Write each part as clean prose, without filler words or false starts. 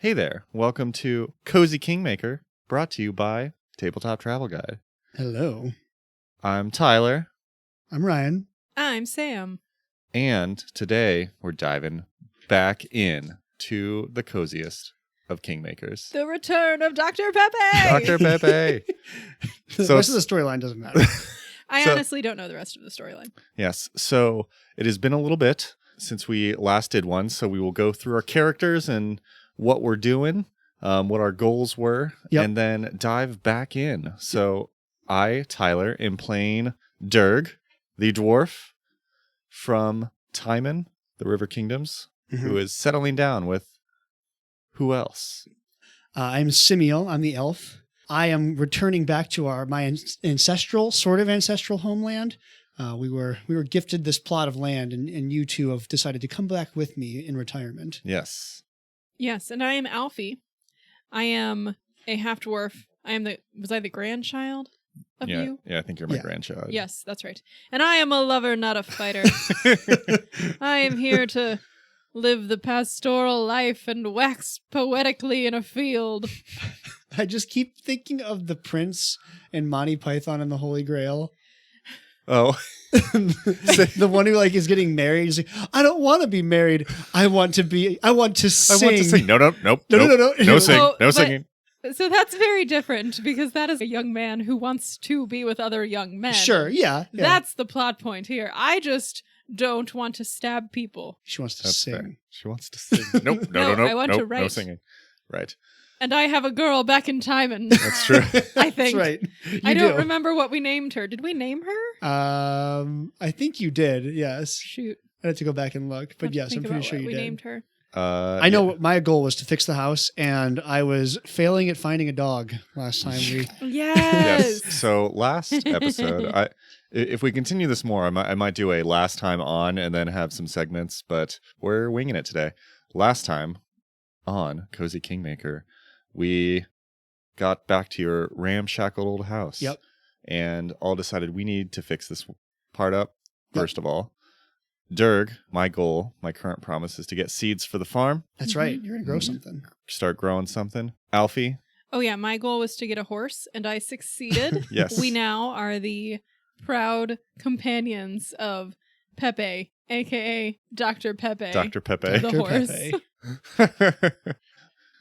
Hey there, welcome to Cozy Kingmaker, brought to you by Tabletop Travel Guide. Hello. I'm Tyler. I'm Ryan. I'm Sam. And today we're diving back in to the coziest of Kingmakers. The return of Dr. Pepe! Dr. Pepe! The rest of the storyline doesn't matter. I honestly don't know the rest of the storyline. Yes, so it has been a little bit since we last did one, so we will go through our characters and what we're doing, what our goals were, and then dive back in. So I, Tyler, am playing Durg, the dwarf from Timon, the River Kingdoms, who is settling down with who else? I'm Simiel. I'm the elf. I am returning back to my ancestral homeland. We were gifted this plot of land, and you two have decided to come back with me in retirement. Yes. Yes, and I am Alfie. I am a half-dwarf. Was I the grandchild of you? Yeah, I think you're my grandchild. Yes, that's right. And I am a lover, not a fighter. I am here to live the pastoral life and wax poetically in a field. I just keep thinking of the prince and Monty Python and the Holy Grail. Oh. The one who is getting married. He's like, I don't want to be married. I want to sing. I want to sing. No. No singing. So that's very different because that is a young man who wants to be with other young men. Sure, yeah. That's the plot point here. I just don't want to stab people. She wants to sing. Fair. She wants to sing. Nope. No. I want to write. No singing. Right. And I have a girl back in Timon. That's true. I think. That's right. I don't remember what we named her. Did we name her? I think you did, yes. Shoot. I had to go back and look, but yes, I'm pretty sure you did. We named her. I know my goal was to fix the house, and I was failing at finding a dog last time. Yes. So last episode, if we continue this more, I might do a last time on and then have some segments, but we're winging it today. Last time on Cozy Kingmaker, we got back to your ramshackled old house. Yep. And all decided we need to fix this part up, first of all. Durg, my goal, my current promise is to get seeds for the farm. That's right. You're going to grow something. Start growing something. Alfie? Oh, yeah. My goal was to get a horse, and I succeeded. Yes. We now are the proud companions of Pepe, a.k.a. Dr. Pepe. Dr. Pepe. The horse.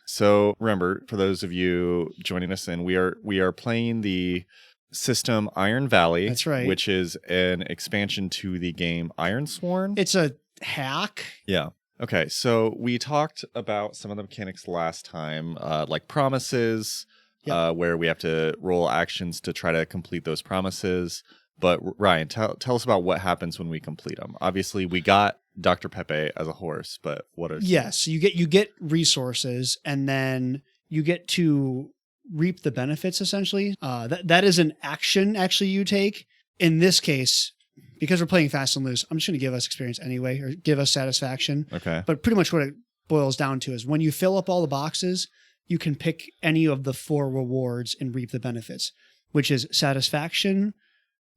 So remember, for those of you joining us in, we are playing the system Iron Valley. That's right. Which is an expansion to the game Ironsworn. It's a hack. Yeah. Okay. So we talked about some of the mechanics last time, like promises, where we have to roll actions to try to complete those promises. But Ryan, tell us about what happens when we complete them. Obviously, we got Dr. Pepe as a horse, but what are Yes, you get resources, and then you get to reap the benefits, essentially. That is an action, actually, you take. In this case, because we're playing fast and loose, I'm just going to give us experience anyway, or give us satisfaction. Okay. But pretty much what it boils down to is when you fill up all the boxes, you can pick any of the 4 rewards and reap the benefits, which is satisfaction,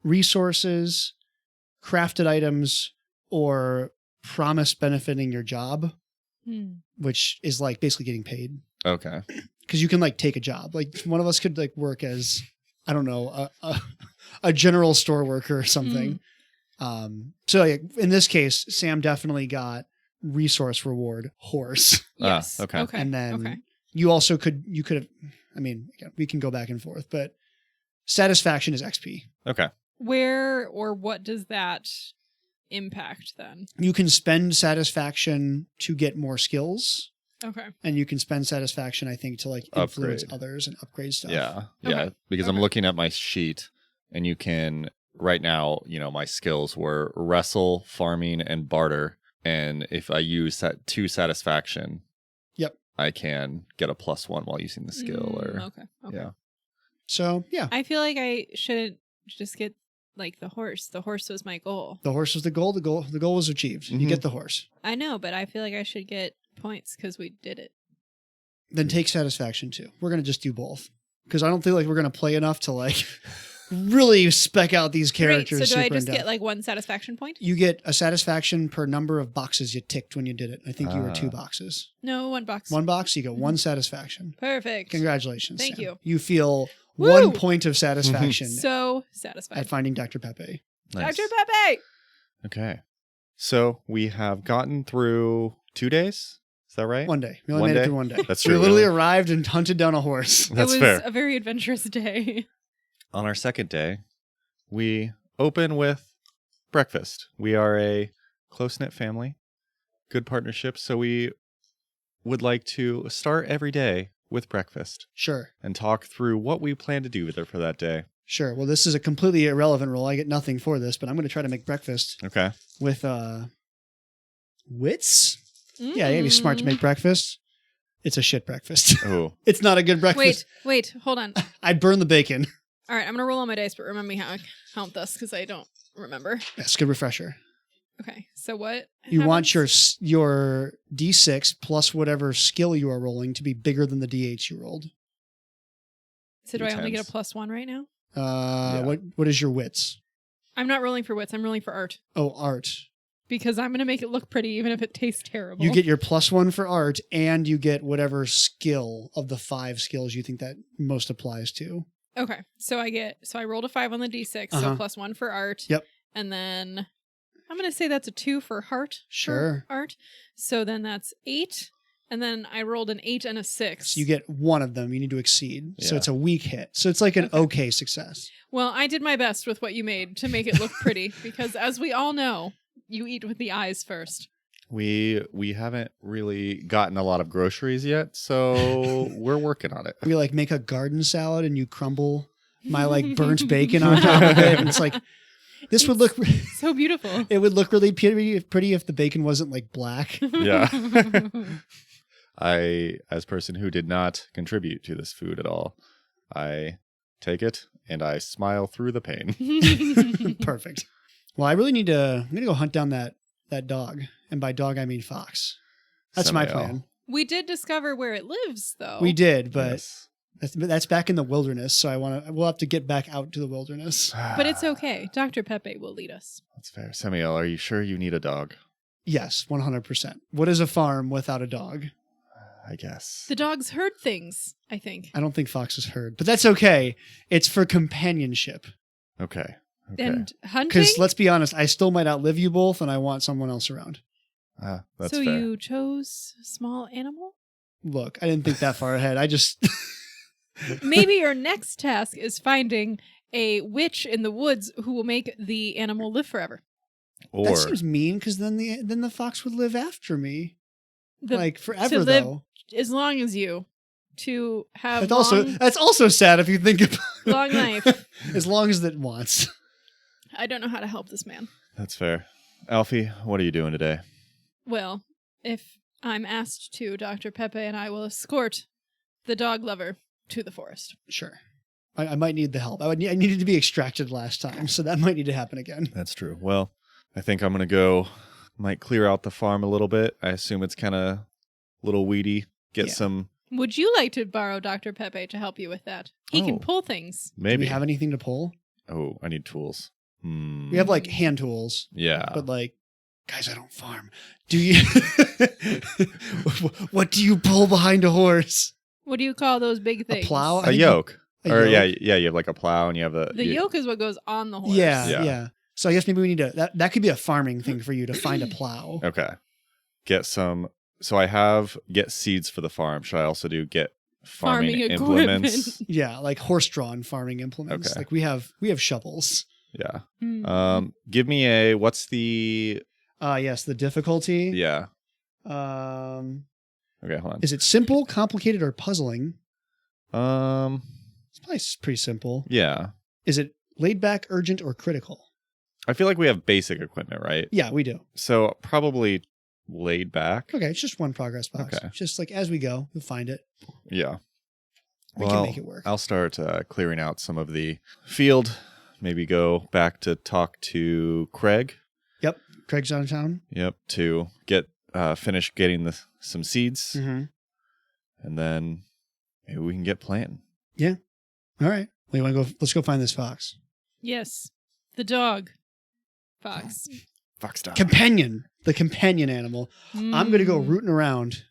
resources, crafted items, or promise benefiting your job, which is basically getting paid. Okay. Because you can take a job. One of us could work as, I don't know, a general store worker or something. So in this case, Sam definitely got resource reward horse. Yes. Okay. And then you also could have, again, we can go back and forth, but satisfaction is XP. Okay. Where or what does that impact then? You can spend satisfaction to get more skills. Okay. And you can spend satisfaction, I think, to influence others and upgrade stuff. Yeah. Yeah. Okay. Because I'm looking at my sheet and you can, right now, my skills were wrestle, farming, and barter. And if I use that 2 satisfaction, I can get a +1 while using the skill. Okay. Yeah. So, yeah. I feel like I shouldn't just get the horse. The horse was my goal. The horse was the goal. The goal was achieved. You get the horse. I know, but I feel like I should get points because we did it. Then take satisfaction too. We're going to just do both. Because I don't feel like we're going to play enough to really spec out these Great. characters. So do I super just in-depth. get like 1 satisfaction point? You get a satisfaction per number of boxes you ticked when you did it. I think you were 2 boxes. No, 1 box. 1 box, you get 1 satisfaction. Perfect. Congratulations. Thank Sam. you. You feel Woo! 1 point of satisfaction So satisfied. at finding Dr. Pepe. Nice. Dr. Pepe! Okay. So we have gotten through 2 days. Is that right? 1 day. We only One made it day? through 1 day. That's We true. literally arrived and hunted down a horse. That's it was fair. a very adventurous day. On our second day, we open with breakfast. We are a close-knit family, good partnership, so we would like to start every day with breakfast Sure. and talk through what we plan to do with it for that day. Sure. Well, this is a completely irrelevant role. I get nothing for this, but I'm going to try to make breakfast Okay. with wits. Yeah, you gotta be smart to make breakfast. It's a shit breakfast. Oh, It's not a good breakfast. Wait, hold on. I'd burn the bacon. All right, I'm going to roll on my dice, but remind me how I count this because I don't remember. That's a good refresher. Okay, so what? You want happens? your D6 plus whatever skill you are rolling to be bigger than the D8 you rolled. So do I only get D10s. a +1 right now? Yeah. What is your wits? I'm not rolling for wits. I'm rolling for art Oh, art. because I'm going to make it look pretty even if it tastes terrible. You get your +1 for art, and you get whatever skill of the 5 skills you think that most applies to. Okay, so I rolled a 5 on the D6, so +1 for art. Yep. And then I'm going to say that's a 2 for heart. Sure. For art. So then that's 8. And then I rolled an 8 and a 6. So you get one of them you need to exceed. So Yeah. it's a weak hit. So it's like an okay success. Well, I did my best with what you made to make it look pretty because as we all know, you eat with the eyes first. we haven't really gotten a lot of groceries yet, so we're working on it. We like make a garden salad and you crumble my like burnt bacon on top of it. And it's like, this would look, So beautiful. it would look really pretty if the bacon wasn't like black. Yeah. I, as person who did not contribute to this food at all, I take it and I smile through the pain. Perfect. Well, I'm going to go hunt down that dog. And by dog, I mean fox. That's my Samael. plan. We did discover where it lives, though. We did, but Yes. that's back in the wilderness. So we'll have to get back out to the wilderness. But it's okay. Dr. Pepe will lead us. That's fair. Samuel, are you sure you need a dog? Yes, 100%. What is a farm without a dog? I guess. The dogs heard things, I think. I don't think foxes heard, but that's okay. It's for companionship. Okay. And hunting? Because let's be honest, I still might outlive you both, and I want someone else around. That's so fair. you chose a small animal? Look, I didn't think that far ahead. I just Maybe your next task is finding a witch in the woods who will make the animal live forever. Or that seems mean. Because then the fox would live after me, like forever. to live though, as long as you, to have that's also sad if you think about long life. as long as it wants. I don't know how to help this man. that's fair. Alfie, what are you doing today? Well, if I'm asked to, Dr. Pepe and I will escort the dog lover to the forest. Sure. I might need the help. I needed to be extracted last time, so that might need to happen again. That's true. Well, I think I'm going to might clear out the farm a little bit. I assume it's kind of a little weedy. Get Yeah. some, Would you like to borrow Dr. Pepe to help you with that? He Oh. can pull things. Do maybe. we have anything to pull? Oh, I need tools. We have like hand tools, Yeah. but like, guys, I don't farm. Do you? What do you pull behind a horse? What do you call those big things? plow? I A think yoke. a Or yoke. yeah, you have like a plow and you have The yoke is what goes on the horse. Yeah, Yeah. yeah. So I guess maybe we need to. That could be a farming thing for you to find a plow. Okay. Get some. So get seeds for the farm. Should I also get farming Farming implements? Yeah, like horse-drawn farming implements. Okay. Like we have shovels. Yeah. Mm. Give me what's the Yes, the difficulty. yeah. Okay, hold on. Is it simple, complicated, or puzzling? It's probably pretty simple. Yeah. Is it laid back, urgent, or critical? I feel like we have basic equipment, right? Yeah, we do. So probably laid back. Okay, it's just one progress box. Okay. Just like as we go, you'll find it. Yeah. We can make it work. I'll start clearing out some of the field. Maybe go back to talk to Craig. Yep. Craig's out of town. Yep. To get finish getting some seeds, Mm-hmm. and then maybe we can get planting. All right. We want to go. Let's go find this fox. Yes. The dog. Fox. Fox dog. Companion. The companion animal. I'm going to go rooting around.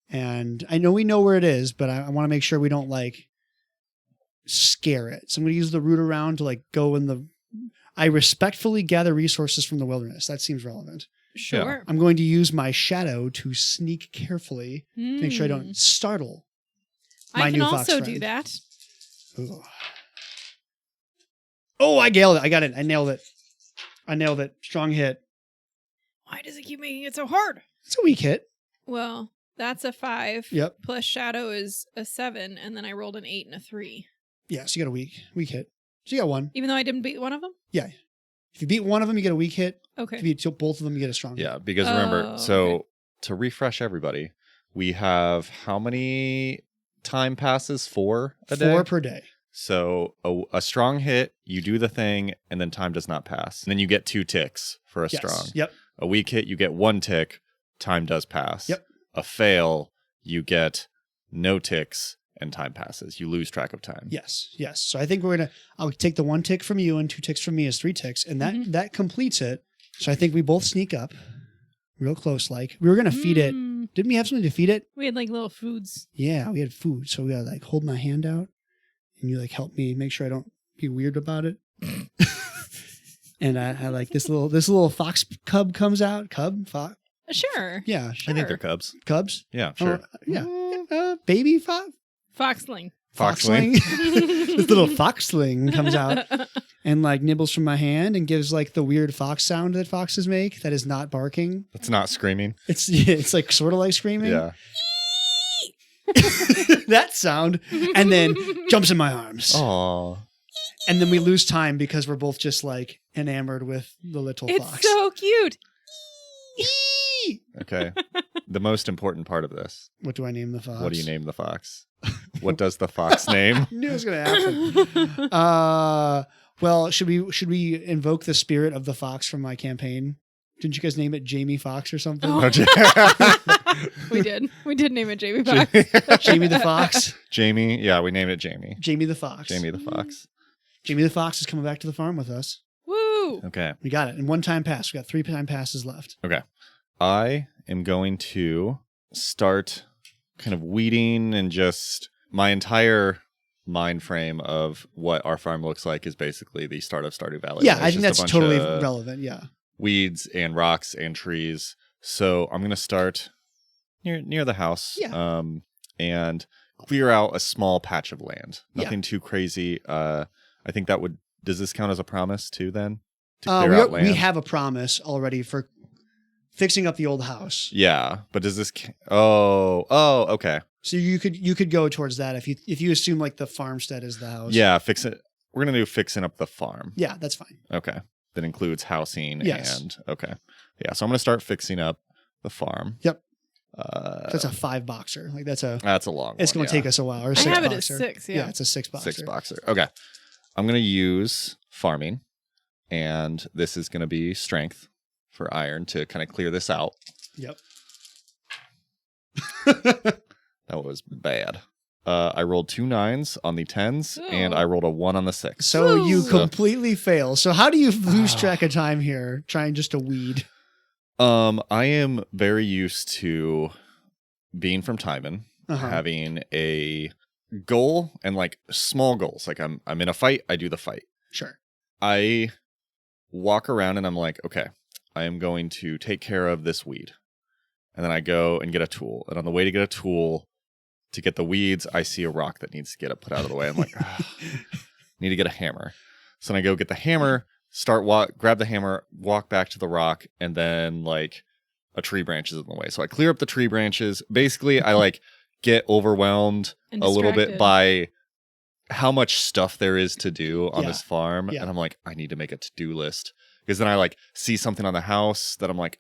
And I know we know where it is, but I want to make sure we don't like scare it. So I'm going to use the root around to like go in the... I respectfully gather resources from the wilderness. That seems relevant. Sure. I'm going to use my shadow to sneak carefully to make sure I don't startle my I new can fox also friend. do that. Ooh. Oh, I nailed it. I got it. I nailed it. Strong hit. Why does it keep making it so hard? It's a weak hit. Well, that's a 5. Yep. Plus shadow is a 7, and then I rolled an 8 and a 3. Yeah, so you got a weak hit. So you got 1. Even though I didn't beat one of them? Yeah. If you beat one of them, you get a weak hit. Okay. If you beat both of them, you get a strong hit. Yeah, because remember, so okay. to refresh everybody, we have how many time passes? 4 a day? 4 per day. So a strong hit, you do the thing, and then time does not pass. And then you get 2 ticks for a Yes. strong. Yep. A weak hit, you get 1 tick, time does pass. Yep. A fail, you get no ticks, and time passes. You lose track of time. Yes. So I think I'll take the 1 tick from you and 2 ticks from me as 3 ticks, and that completes it. So I think we both sneak up real close. Like we were going to feed it. Didn't we have something to feed it? We had like little foods. Yeah, we had food. So we got to like hold my hand out and you like help me make sure I don't be weird about it. And I like this little fox cub comes out. Fox. Sure. Yeah. I think they're cubs. Cubs? Yeah, sure. Yeah. Baby fox? Foxling. Foxling. This little foxling comes out and like nibbles from my hand and gives like the weird fox sound that foxes make that is not barking. It's not screaming. It's like sort of like screaming. Yeah. That sound. And then jumps in my arms. Aw. And then we lose time because we're both just like enamored with the little It's fox. so cute. Okay. The most important part of this. What do I name the fox? What do you name the fox? What does the fox name? I knew it was going to happen. Well, should we invoke the spirit of the fox from my campaign? Didn't you guys name it Jamie Fox or something? Oh. We did. We did name it Jamie Fox. Jamie the Fox. Jamie. Yeah, we named it Jamie. Jamie the Fox. Jamie the Fox. Jamie the Fox is coming back to the farm with us. Woo! Okay. We got it. And 1 time pass. We got 3 time passes left. Okay. I am going to start kind of weeding and just my entire mind frame of what our farm looks like is basically the start of Stardew Valley. Yeah, It's I think just a that's bunch totally of relevant. Yeah. weeds and rocks and trees. So I'm going to start near the house. Yeah. And clear out a small patch of land. Yeah. Nothing too crazy. I think that would... Does this count as a promise too then? To clear out land? We have a promise already for fixing up the old house. Yeah, but does this... Oh, okay. So you could go towards that if you assume like the farmstead is the house. Yeah, fix it. We're going to do fixing up the farm. Yeah, that's fine. Okay. That includes housing Yes. and... Okay. Yeah, so I'm going to start fixing up the farm. Yep. That's a 5 boxer. Like that's a long one. it's going to take us a while. Or a I 6 have it boxer. as 6, yeah. It's a 6 boxer. 6 boxer. Okay. I'm going to use farming, and this is going to be strength for iron to kind of clear this out. Yep. That was bad. I rolled 2 9s on the 10s, Ooh. and I rolled a 1 on the 6. So you So- completely fail. So how do you lose track of time here trying just to weed? I am very used to being from Timon, Uh-huh. having a goal and like small goals. Like I'm in a fight, I do the fight. Sure. I walk around and I'm like, okay, I am going to take care of this weed. And then I go and get a tool. And on the way to get a tool to get the weeds, I see a rock that needs to get put out of the way. I'm like, need to get a hammer. So then I go get the hammer, grab the hammer, walk back to the rock, and then like a tree branch is in the way. So I clear up the tree branches. Basically, I like get overwhelmed And a little bit distracted. by how much stuff there is to do on Yeah. this farm. Yeah. And I'm like, I need to make a to-do list. Because then I like see something on the house that I'm like,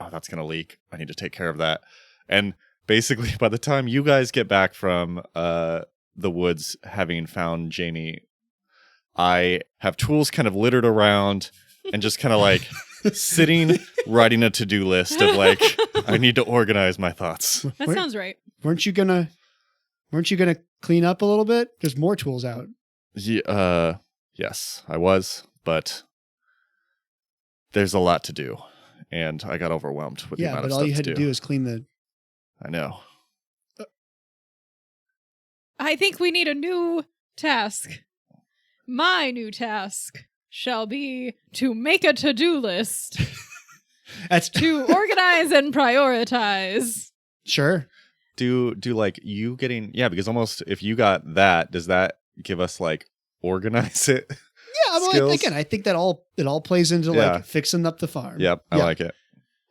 oh, that's going to leak. I need to take care of that. And basically, by the time you guys get back from the woods, having found Jamie, I have tools kind of littered around and just kind of like sitting, writing a to-do list of like, I need to organize my thoughts. That sounds right. Weren't you gonna clean up a little bit? There's more tools out. Yes, I was, but there's a lot to do, and I got overwhelmed with the amount of but stuff all you had to do. do is clean the. I know. I think we need a new task. My new task shall be to make a to-do list. That's To organize and prioritize. sure. Do like you getting because almost if you got that, does that give us like organize it? Yeah, well, skills? again, I think that it all plays into Yeah. like fixing up the farm. Yep, I Yeah. like it.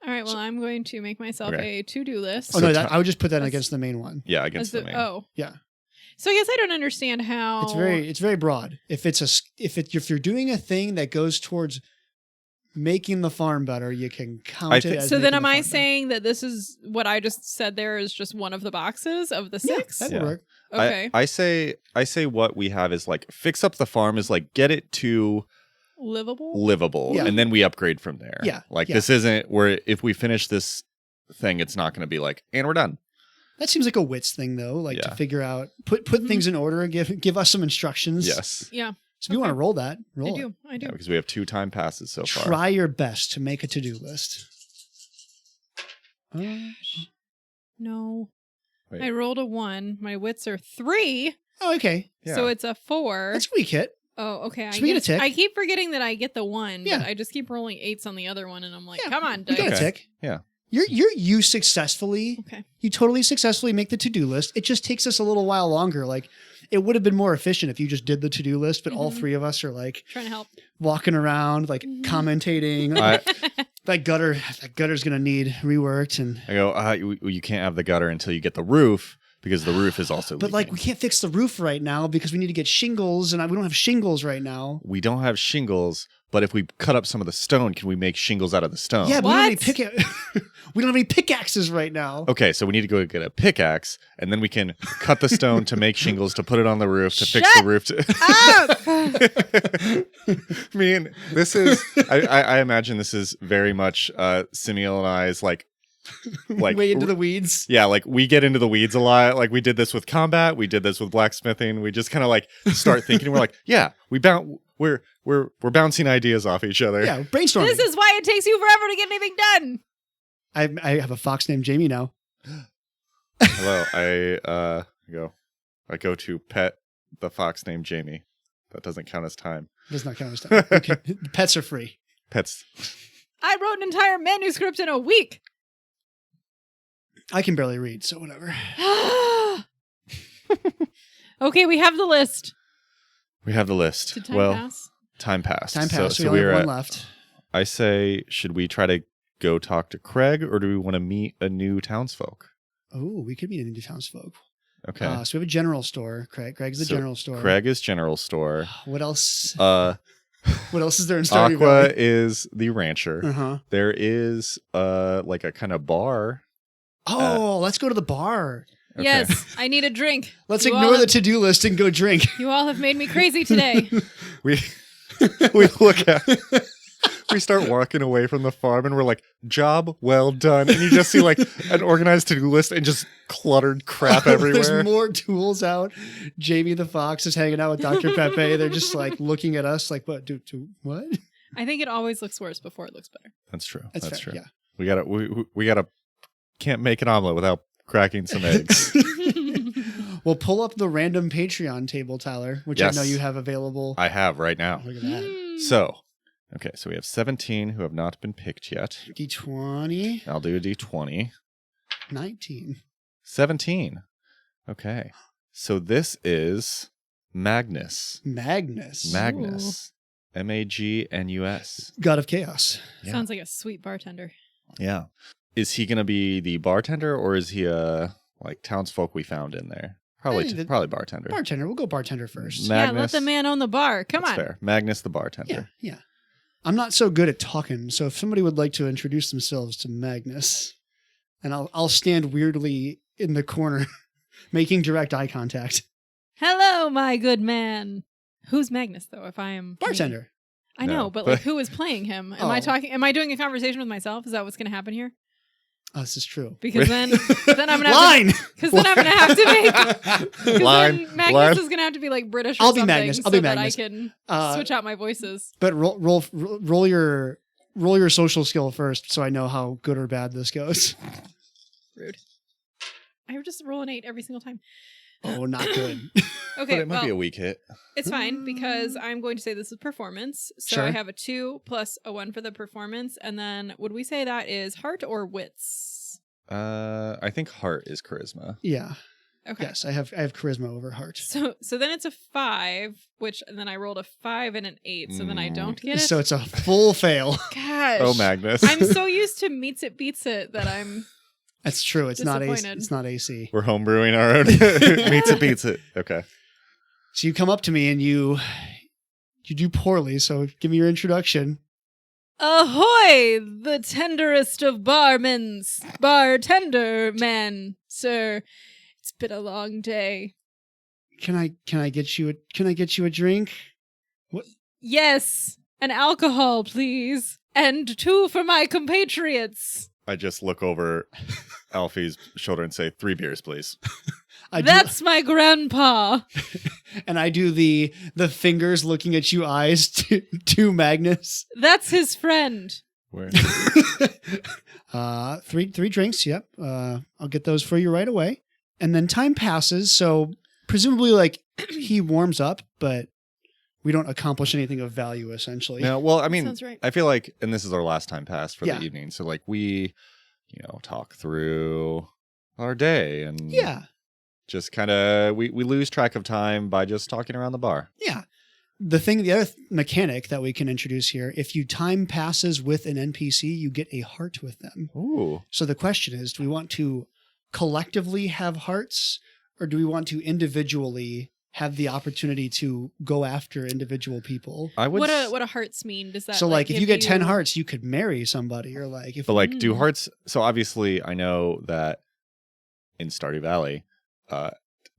All right, well, I'm going to make myself a to-do list. Oh So no, I would just put that That's- against the main one. Yeah, against the main. Oh. Yeah. So I guess I don't understand how It's very broad. If you're doing a thing that goes towards making the farm better, you can count it as So then making am the I farm saying that this is what I just said there is just one of the boxes of the better. 6? Yeah, that Yeah. would work. Okay. I say what we have is like fix up the farm is like get it to Livable? Yeah. and then we upgrade from there. Yeah, Like yeah. this isn't where if we finish this thing, it's not going to be like and we're done. That seems like a wits thing though, like Yeah. to figure out put Mhm. things in order, give us some instructions. Yes. Yeah, So if you want to roll that, I roll it. do. I do. Yeah, because we have 2 time passes so far. Try your best to make a to-do list. No. Wait. I rolled a 1. My wits are 3, Oh, okay. Yeah. so it's a 4. That's a weak hit. Oh, okay. So we get a tick. I keep forgetting that I get the 1, Yeah. but I just keep rolling 8s on the other one, and I'm like, Yeah, come on, You got dice. a tick. Yeah. You successfully, Okay. you totally successfully make the to-do list. It just takes us a little while longer. Like it would have been more efficient if you just did the to-do list, but all Mhm. 3 of us are like Trying to help. walking around, like Mhm. commentating. That gutter's gonna need reworked, and I go, you can't have the gutter until you get the roof because the roof is also but like leaking. we can't fix the roof right now because we need to get shingles, and we don't have shingles right now. We don't have shingles, but if we cut up some of the stone, can we make shingles out of the stone? Yeah, but we don't have What? any we don't have any pickaxes right now. Okay, so we need to go get a pickaxe, and then we can cut the stone to make shingles to put it on the roof to fix the Shut roof. Up! I mean, this is. I imagine this is very much Simiel and I's like Way into the weeds. Yeah, like we get into the weeds a lot. Like we did this with combat, we did this with blacksmithing. We just kind of like start thinking. We're like, yeah, we're bouncing ideas off each other. Yeah, brainstorming. This is why it takes you forever to get anything done. I have a fox named Jamie now. Hello, I go to pet the fox named Jamie. That doesn't count as time. Does not count as time. Okay. Pets are free. Pets. I wrote an entire manuscript in a week. I can barely read, so whatever. Okay, we have the list. We have the list. Did time well, pass? time passed. Time passed. So we only we're have one at, left. I say, should we try to go talk to Craig, or do we want to meet a new townsfolk? Oh, we could meet any townsfolk. Okay. So we have a general store. Craig's the So general store. Craig is general store. What else? Uh, What else is there in Stardew Aqua Valley? is the rancher. Uh-huh. There is like a kind of bar. Oh, let's go to the bar. Okay. Yes, I need a drink. Let's You all ignore the have- to-do list and go drink. You all have made me crazy today. We we look at we start walking away from the farm and we're like, job well done. And you just see like an organized to-do list and just cluttered crap everywhere. There's more tools out. Jamie the fox is hanging out with Dr. Pepe. They're just like looking at us like, what? What? I think it always looks worse before it looks better. That's true. That's That's fair, true. yeah. We gotta can't make an omelet without cracking some eggs. We'll pull up the random Patreon table, Tyler, which Yes. I know you have available. I have right now. Look at that. So, okay, so we have 17 who have not been picked yet. D20, I'll do a D20. 19. 17. Okay. So this is Magnus. Magnus. Magnus. Magnus. God of Chaos. Yeah. Sounds like a sweet bartender. Yeah. Is he going to be the bartender or is he a like townsfolk we found in there? Probably bartender. Bartender. We'll go bartender first. Yeah, let Magnus. the man own the bar. Come That's on. fair. Magnus the Yeah, bartender. yeah. I'm not so good at talking, so if somebody would like to introduce themselves to Magnus, and I'll stand weirdly in the corner, making direct eye contact. Hello, my good man. Who's Magnus, though? If I am Bartender. I No, know, but like, who is playing him? Am I Oh. talking? Am I doing a conversation with myself? Is that what's going to happen here? Oh, this is true. Because then I'm gonna Line. Because then I'm gonna have to make. Line. Then Magnus is gonna have to be like British. Or I'll be something Magnus. I'll so be that Magnus. I can switch out my voices. But roll your social skill first, so I know how good or bad this goes. Rude. I would just roll an 8 every single time. Oh, not good. Okay, But it might be a weak hit. it's fine because I'm going to say this is performance. So Sure. I have a 2 plus a 1 for the performance, and then would we say that is heart or wits? I think heart is charisma. Yeah. Okay. Yes, I have charisma over heart. So then it's a 5, and then I rolled a 5 and an 8, so then I don't get it. So it's a full fail. Gosh. Oh, Magnus. I'm so used to meets it beats it that I'm That's true. It's not AC. Disappointed. It's not AC. We're homebrewing our own. Meets it, beats it. Okay. So you come up to me and you do poorly. So give me your introduction. ahoy, the tenderest of bartender men, sir. It's been a long day. Can I get you a drink? What? Yes, an alcohol, please, and 2 for my compatriots. I just look over Alfie's shoulder and say, 3 beers, please. That's my grandpa. And I do the fingers looking at you eyes to Magnus. That's his friend. Where? 3 drinks. Yep. I'll get those for you right away. And then time passes, so presumably like he warms up, but we don't accomplish anything of value essentially. No, well, I mean, Sounds right. I feel like, and this is our last time pass for Yeah. the evening. So like we, talk through our day and Yeah. just kind of, we lose track of time by just talking around the bar. Yeah. The other mechanic that we can introduce here, if you time passes with an NPC, you get a heart with them. Ooh. So the question is, do we want to collectively have hearts, or do we want to individually have the opportunity to go after individual people? I would. What a hearts mean? Does that So like if give you get 10 hearts, you could marry somebody, or like if But like, do Mm. hearts? So obviously, I know that in Stardew Valley,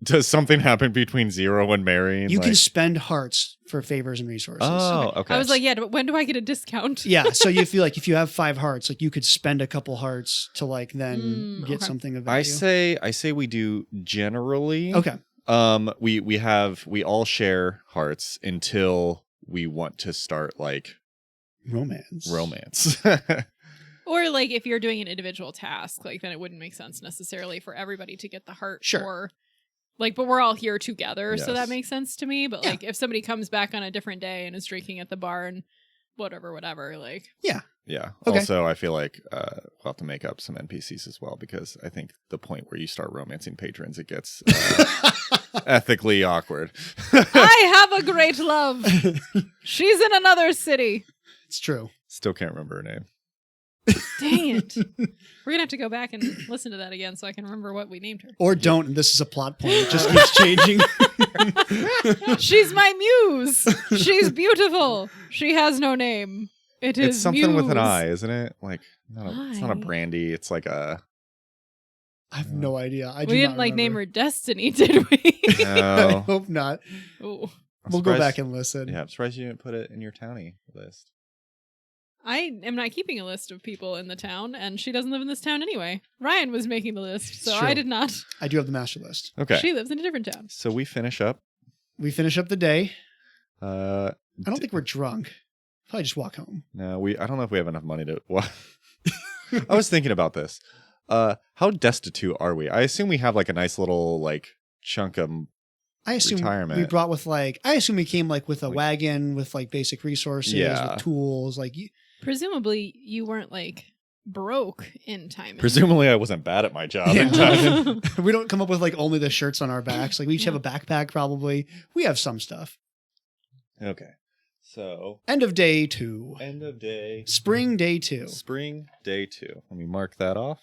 does something happen between 0 and marrying? you can Like- spend hearts for favors and resources. Oh, okay. I was like, yeah, but when do I get a discount? Yeah, so you feel like if you have 5 hearts, like you could spend a couple hearts to like then get okay. something of value. I say we do generally. Okay. We all share hearts until we want to start like romance. Or like if you're doing an individual task, like then it wouldn't make sense necessarily for everybody to get the heart. Sure. Or like, but we're all here together, so Yes. that makes sense to me. But Yeah. like if somebody comes back on a different day and is drinking at the bar and whatever, like Yeah. Okay. Also, I feel like we'll have to make up some NPCs as well, because I think the point where you start romancing patrons, it gets ethically awkward. I have a great love. She's in another city. It's true. Still can't remember her name. Dang it. We're gonna have to go back and listen to that again so I can remember what we named her. Or don't, and this is a plot point. It just keeps changing. She's my muse. She's beautiful. She has no name. It is It's something with an Muse. I, isn't it? Like, it's not a I. brandy. It's like a. I have no idea. We didn't like name her Destiny, did we? I No. hope not. Oh. I'm We'll go surprised- back and listen. Yeah, I'm surprised you didn't put it in your townie list. I am not keeping a list of people in the town, and she doesn't live in this town anyway. Ryan was making the list, so It's true. I did not. I do have the master list. Okay. She lives in a different town. So we finish up. We finish up the day. I I don't think we're drunk. Probably just walk home. No, I don't know if we have enough money to. I was thinking about this. How destitute are we? I assume we have like a nice little like chunk of. I assume Retirement. we brought with like, I assume we came like with a Like- wagon with like basic resources, Yeah. with tools. Like, Presumably, you weren't like broke in time. Presumably, I wasn't bad at my job Yeah. in time. we don't come up with like only the shirts on our backs. Like we each have a backpack probably. We have some stuff. Okay. So End of day 2. end of day. Spring day 2. Spring day 2. Let me mark that off.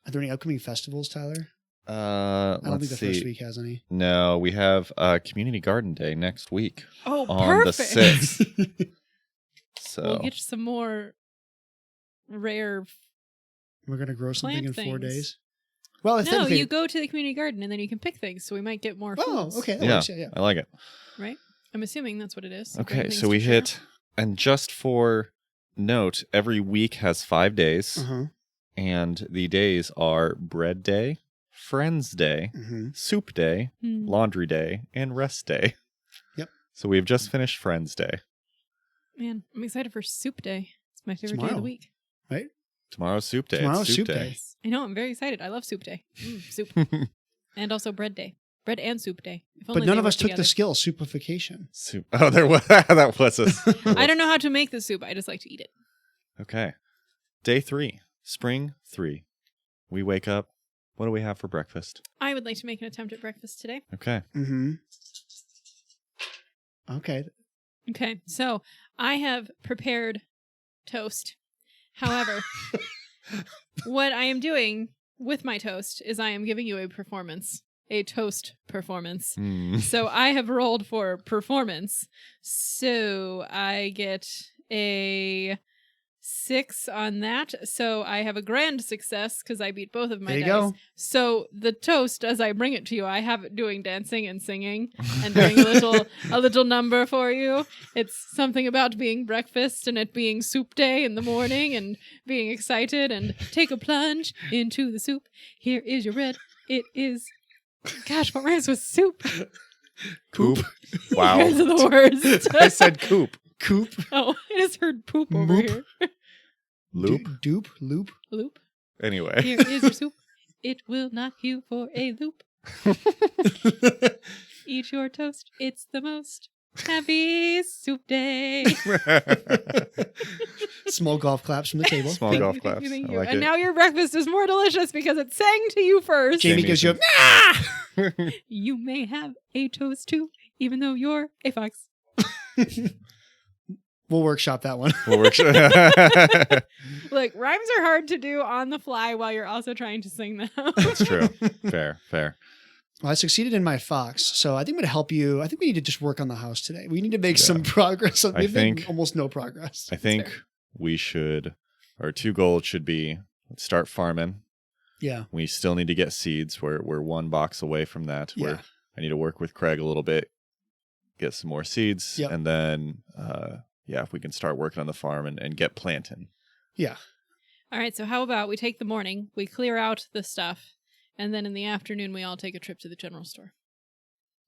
Are there any upcoming festivals, Tyler? I don't Let's think the see. first week has any. No, we have Community Garden Day next week Oh, on perfect. the 6th. So We'll get you some more rare. We're going to grow something Plant in 4 things. days. Well, I No, think you go to the community garden and then you can pick things, so we might get more. Oh, foods. okay. That yeah, works. Yeah. I like it. Right? I'm assuming that's what it is. Bring Okay, things so we to share. hit, and just for note, every week has 5 days. Uh-huh. And the days are bread day, friends day, soup day, laundry day, and rest day. Yep. So we've just finished friends day. Man, I'm excited for soup day. It's my favorite day of the week. Right? Tomorrow's soup day. Tomorrow's It's soup day. I know, I'm very excited. I love soup day. Soup. And also bread day. Bread and soup day. If But only none they of us worked took together. the skill, soupification. Soup. Oh, there was that was a. I don't know how to make the soup. I just like to eat it. Okay. Day 3, spring 3. We wake up. What do we have for breakfast? I would like to make an attempt at breakfast today. Okay. Mm-hmm. Okay. Okay, so I have prepared toast. However, what I am doing with my toast is I am giving you a performance, a toast performance. So I have rolled for performance. So I get a 6 on that. So I have a grand success because I beat both of my There you dice. go. So the toast, as I bring it to you, I have it doing dancing and singing and doing a little number for you. It's something about being breakfast and it being soup day in the morning and being excited and take a plunge into the soup. Here is your bread. It is, gosh, what rhymes with soup? Coop. Wow. You guys are the worst. I said coop. Coop. Oh, I just heard poop over Moop. here. Loop. Dupe. Loop. Loop. Anyway. Here is your soup. It will knock you for a loop. Eat your toast. It's the most happy soup day. Small golf claps from the table. Small golf claps. Thank I you. like And it. now your breakfast is more delicious because it sang to you first. Jamie Jamie gives you says- a You may have a toast too, even though you're a fox. We'll workshop that one. We'll work. Look, rhymes are hard to do on the fly while you're also trying to sing them. That's true. Fair. Well, I succeeded in my fox, so I think I'm going to help you. I think we need to just work on the house today. We need to make Yeah. some progress. I We've made think- almost no progress. I think fair. we should, our 2 goals should be, let's start farming. Yeah. We still need to get seeds. We're 1 box away from that. Yeah. I need to work with Craig a little bit, get some more seeds, Yep. and then, if we can start working on the farm and get planting. Yeah. All right, so how about we take the morning, we clear out the stuff, and then in the afternoon we all take a trip to the general store.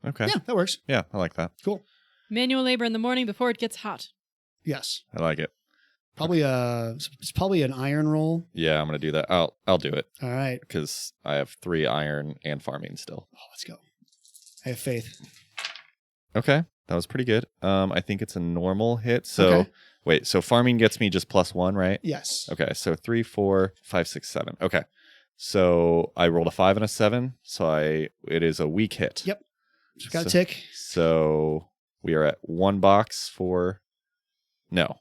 Okay. Yeah, that works. Yeah, I like that. Cool. Manual labor in the morning before it gets hot. Yes. I like it. Probably it's probably an iron roll. Yeah, I'm gonna do that. I'll do it All right. because I have 3 iron and farming still. Oh, let's go. I have faith. Okay, that was pretty good. I think it's a normal hit. So Okay. wait, so farming gets me just +1, right? Yes. Okay, so 3, 4, 5, 6, 7. Okay, so I rolled a 5 and a 7, so it is a weak hit. Yep. So got a So- tick. So we are at 1 box for. No,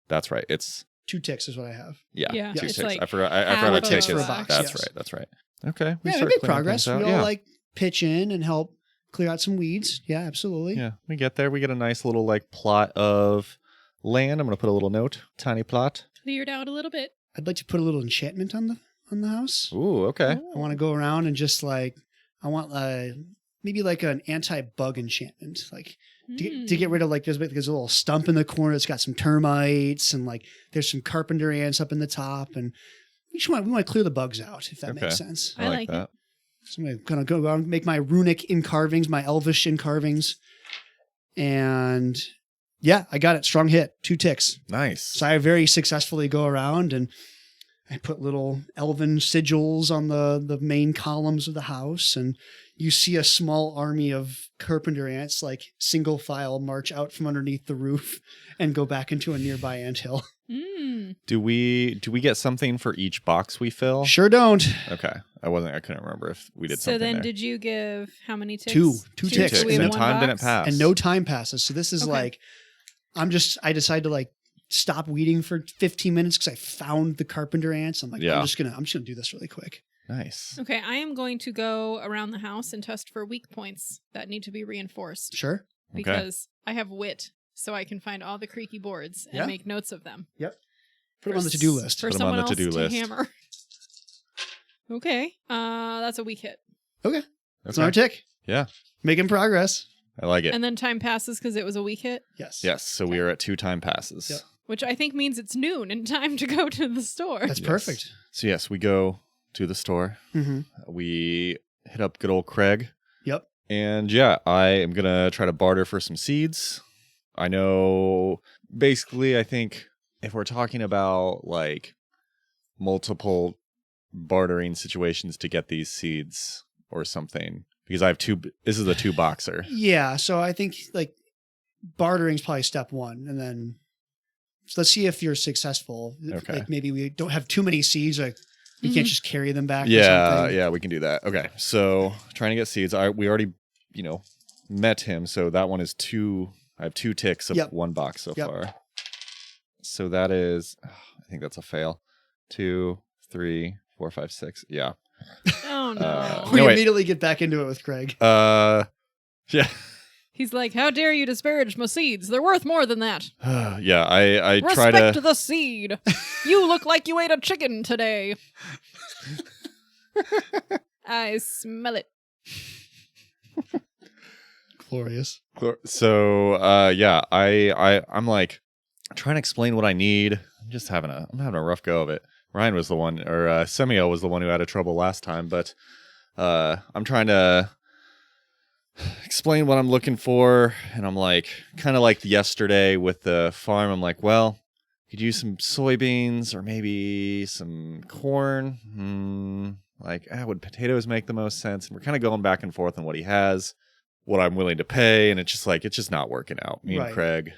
that's right. It's 2 ticks is what I have. Yeah, 2 it's ticks. like I forgot. I half forgot a of tick a is. box. That's Yes. right. That's right. Okay, we Yeah, start we make clearing progress. things We out. all Yeah. like pitch in and help clear out some weeds. Yeah, absolutely. Yeah, we get there. We get a nice little plot of land. I'm gonna put a little note, tiny plot. cleared out a little bit. I'd like to put a little enchantment on the house. Ooh, okay. I want to go around and just I want maybe like an anti-bug enchantment, to get rid of there's a little stump in the corner that's got some termites and there's some carpenter ants up in the top, and we want to clear the bugs out if that Okay. makes sense. I like that. So I'm gonna go around and make my runic incarvings, my elvish incarvings, and yeah, I got it. Strong hit, 2 ticks. Nice. So I very successfully go around and I put little elven sigils on the main columns of the house, and you see a small army of carpenter ants single file march out from underneath the roof and go back into a nearby anthill. Do we get something for each box we fill? Sure don't. Okay. I couldn't remember if we did So something then there. did you give how many ticks? 2 Two ticks. So we and have then one time didn't box? pass. And no time passes. So this is Okay. I decided to stop weeding for 15 minutes because I found the carpenter ants. I'm Yeah. I'm just gonna do this really quick. Nice. Okay, I am going to go around the house and test for weak points that need to be reinforced Sure. because I have wit, so I can find all the creaky boards and Yeah. make notes of them. Put them on the to-do list. For Put 'em on someone the else to-do to list. hammer. Okay, that's a weak hit. Okay. That's Okay. another tick. Yeah. Making progress. I like it. And then time passes because it was a weak hit. Yes. Yes. So we are at 2 time passes. Yep. which I think means it's noon and time to go to the store. That's perfect. So yes, we go to the store. Mm-hmm. We hit up good old Craig. Yep. And yeah, I am going to try to barter for some seeds. I know, basically, I think if we're talking about like multiple bartering situations to get these seeds or something, because I have this is a 2-boxer. Yeah, so I think like bartering is probably step one, and then so let's see if you're successful. Okay. Like maybe we don't have too many seeds, like we can't just carry them back. Or Yeah, something. yeah, we can do that. Okay, so trying to get seeds. We already, met him, so that one is 2. I have 2 ticks of 1 box so far. So that is, I think that's a fail. 2, 3, 4, 5, 6. Yeah. Oh no. We No, wait. immediately get back into it with Craig. Yeah. He's like, how dare you disparage my seeds? They're worth more than that. Yeah, I try Respect to. the seed. You look like you ate a chicken today. I smell it. Glorious. So, yeah, I'm like trying to explain what I need. I'm having a rough go of it. Ryan was the one, or Semio was the one who had a trouble last time, but I'm trying to explain what I'm looking for, and I'm like, kind of like yesterday with the farm, I'm like, well, could use some soybeans or maybe some corn. Would potatoes make the most sense? And we're kind of going back and forth on what he has, what I'm willing to pay, and it's just not working out. Me and Craig,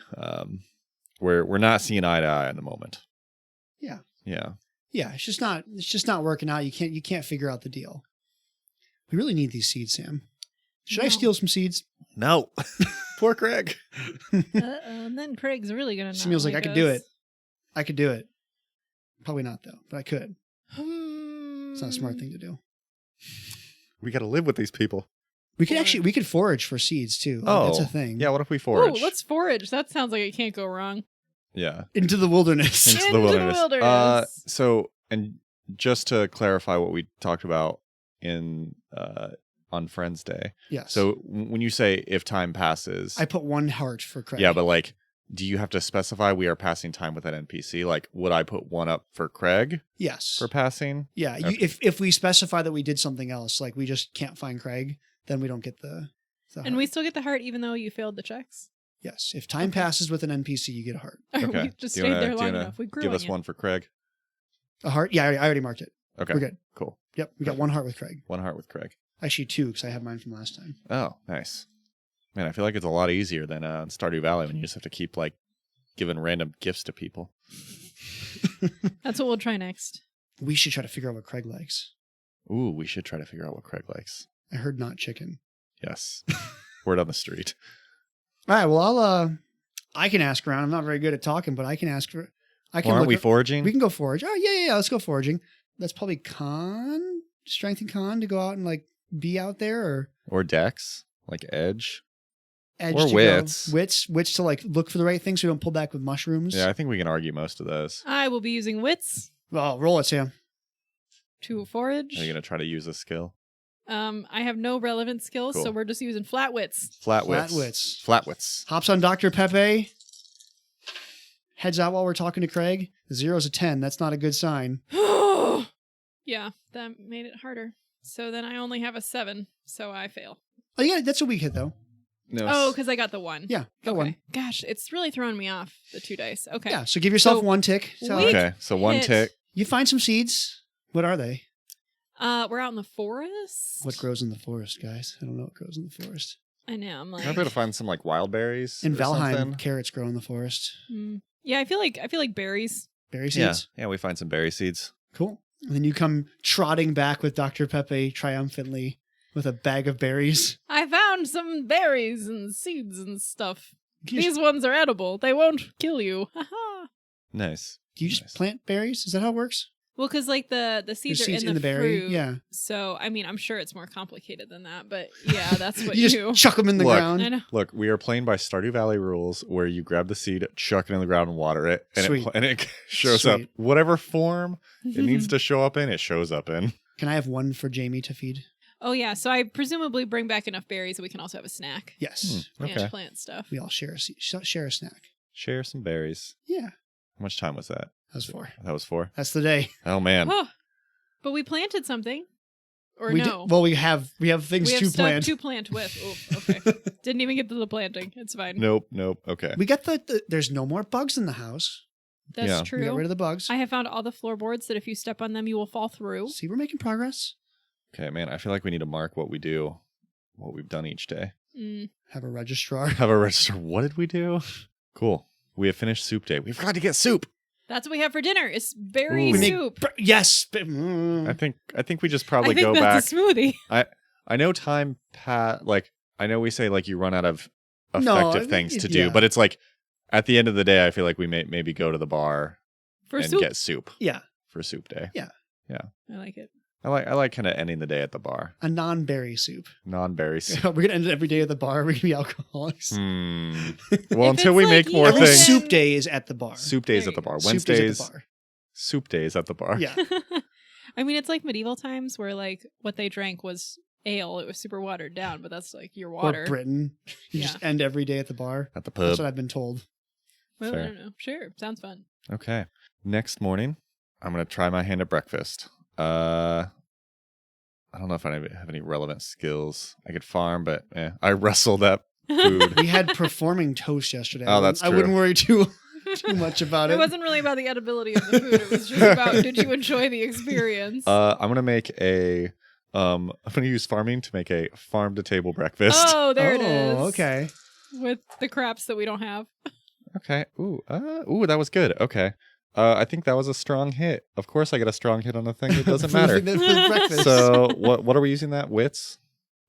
we're not seeing eye to eye at the moment. Yeah. Yeah. Yeah, it's just not working out. You can't figure out the deal. We really need these seeds, Sam. Should I steal some seeds? No. Poor Craig. And then Craig's really gonna. Samuel's like, I could do it. I could do it. Probably not though, but I could. It's not a smart thing to do. We got to live with these people. We could forage for seeds too. Oh, that's a thing. Yeah. What if we forage? Oh, let's forage. That sounds like it can't go wrong. Yeah. Into the wilderness. Into the wilderness. So, and just to clarify what we talked about on Friends Day. Yes. So when you say if time passes, I put 1 heart for Craig. Yeah, but do you have to specify we are passing time with that NPC? Would I put 1 up for Craig? Yes. For passing? Yeah. Okay. If we specify that we did something else, like we just can't find Craig, then we don't get the And heart. we still get the heart even though you failed the checks. Yes. If time passes with an NPC, you get a heart. Or Okay. we just Do you stayed wanna- there do you long wanna enough. We grew Give on us you. 1 for Craig. A heart? Yeah, I already marked it. Okay. We're good. Cool. Yep. We got 1 heart with Craig. 1 heart with Craig. Actually 2 because I have mine from last time. Oh, nice. Man, I feel like it's a lot easier than in Stardew Valley when you just have to keep giving random gifts to people. That's what we'll try next. We should try to figure out what Craig likes. Ooh, we should try to figure out what Craig likes. I heard not chicken. Yes. Word on the street. All right. Well, I can ask around. I'm not very good at talking, but I can ask for. Aren't we foraging? We can go forage. Oh yeah. Let's go foraging. That's probably strength and con to go out and be out there Or dex, edge. edge Or to wits. go. Wits to look for the right thing so we don't pull back with mushrooms. Yeah, I think we can argue most of those. I will be using wits Well, roll it, Sam. to forage. Are you going to try to use a skill? I have no relevant skills, so Cool. we're just using flat wits. Flat Flat wits. wits. Flat wits. Hops on Dr. Pepe. Heads out while we're talking to Craig. 0's a 10. That's not a good sign. Yeah, that made it harder. So then I only have a 7, so I fail. Oh yeah, that's a weak hit though. No. Oh, because I got the 1. Yeah, got one. Gosh, it's really throwing me off, the 2 dice. Okay. Yeah, so give yourself So 1 tick. So weak Okay, so 1 hit. tick. you find some seeds. What are they? We're out in the forest. What grows in the forest, guys? I don't know what grows in the forest. I know, I'm like... Can I be able to find some wild berries? In or Valheim, something? carrots grow in the forest. Yeah, I feel like berries. Berry Yeah, seeds. yeah, we find some berry seeds. Cool. And then you come trotting back with Dr. Pepe triumphantly with a bag of berries. I found some berries and seeds and stuff. Do you These ones are edible. They won't kill you. Haha. Nice. just Nice. plant berries? Is that how it works? Well, because the seeds There's are seeds in the berry. fruit. Yeah. So, I mean, I'm sure it's more complicated than that, but yeah, that's what You you just do. chuck them in the Look. ground. I know. Look, we are playing by Stardew Valley rules where you grab the seed, chuck it in the ground, and water it. And Sweet. it shows up. Sweet. Whatever form it needs to show up in, it shows up in. Can I have 1 for Jamie to feed? Oh, yeah. So I presumably bring back enough berries that we can also have a snack Yes. Okay. and plant stuff. We all share a snack. Share some berries. Yeah. How much time was that? That was 4. That was 4? That's the day. Oh, man. Oh, but we planted something. Or We no? well, we have things we have to stuff plant. to plant with. Oh, okay. Didn't even get to the planting. It's fine. Nope. Okay. We got there's no more bugs in the house. That's Yeah. true. We got rid of the bugs. I have found all the floorboards that if you step on them, you will fall through. See, we're making progress. Okay, man. I feel like we need to mark what we do, what we've done each day. Have a registrar. Have a register. What did we do? Cool. We have finished soup day. We've got to get soup. That's what we have for dinner. It's berry Ooh. soup. Yes. I think we just probably I think go back. that's a smoothie. I know time like I know we say like you run out of No, effective things to do, yeah. but it's like at the end of the day I feel like we may maybe go to the bar For and soup. get soup Yeah. for soup day. Yeah. I like it. I like kind of ending the day at the bar. A non-berry soup. Non-berry soup. We're gonna end it every day at the bar. We're gonna be alcoholics. Well, If until it's we like make more At least things. soup day is at the bar. Soup days There at the you bar. go. Soup days Wednesdays. at the bar. Soup days at the bar. Yeah. I mean, it's like medieval times where like what they drank was ale. It was super watered down, but that's like your water. Or Britain. You Yeah. just end every day at the bar. At the That's pub. what I've been told. Well, Fair. I don't know. Sure, sounds fun. Okay. Next morning, I'm gonna try my hand at breakfast. I don't know if I have any relevant skills. I could farm, but I wrestled up food. We had performing toast yesterday. Oh, that's I true. wouldn't worry too much about it. It wasn't really about the edibility of the food. It was just about did you enjoy the experience? I'm gonna make I'm gonna use farming to make a farm to table breakfast. Oh, there it is. Okay. With the craps that we don't have. Okay. Ooh, that was good. Okay. I think that was a strong hit. Of course, I get a strong hit on the thing that doesn't matter. For breakfast. So what are we using that? Wits?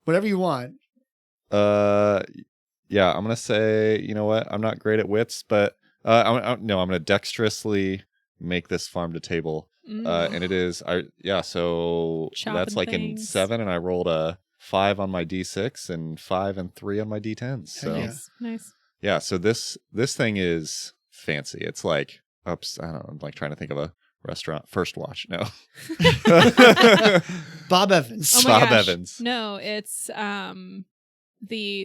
Whatever you want. Yeah, I'm gonna say, you know what? I'm not great at wits, but I'm gonna dexterously make this farm to table. And it is so Chopping that's like things. in 7, and I rolled a 5 on my D6 and 5 and 3 on my D10s. So Yeah. Nice. yeah, so this thing is fancy. It's like I don't know, I'm like trying to think of a restaurant. First Watch, no. Bob Evans. Oh my Bob gosh. Evans. No, it's the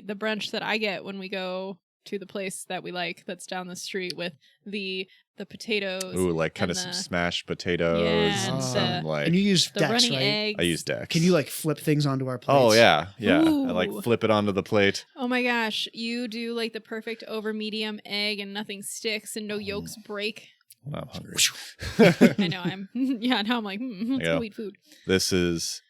brunch that I get when we go to the place that we like that's down the street with the potatoes. Ooh, like kind of and some the- smashed potatoes Yeah, and and some the- like And you use the Dex, runny right? eggs. I use Dex. Can you like flip things onto our plates? Oh yeah. I like Ooh. flip it onto the plate. Oh my gosh, you do like the perfect over medium egg and nothing sticks and no yolks break. Well, I'm hungry. I know now I'm like, let's Yeah. go eat food. This was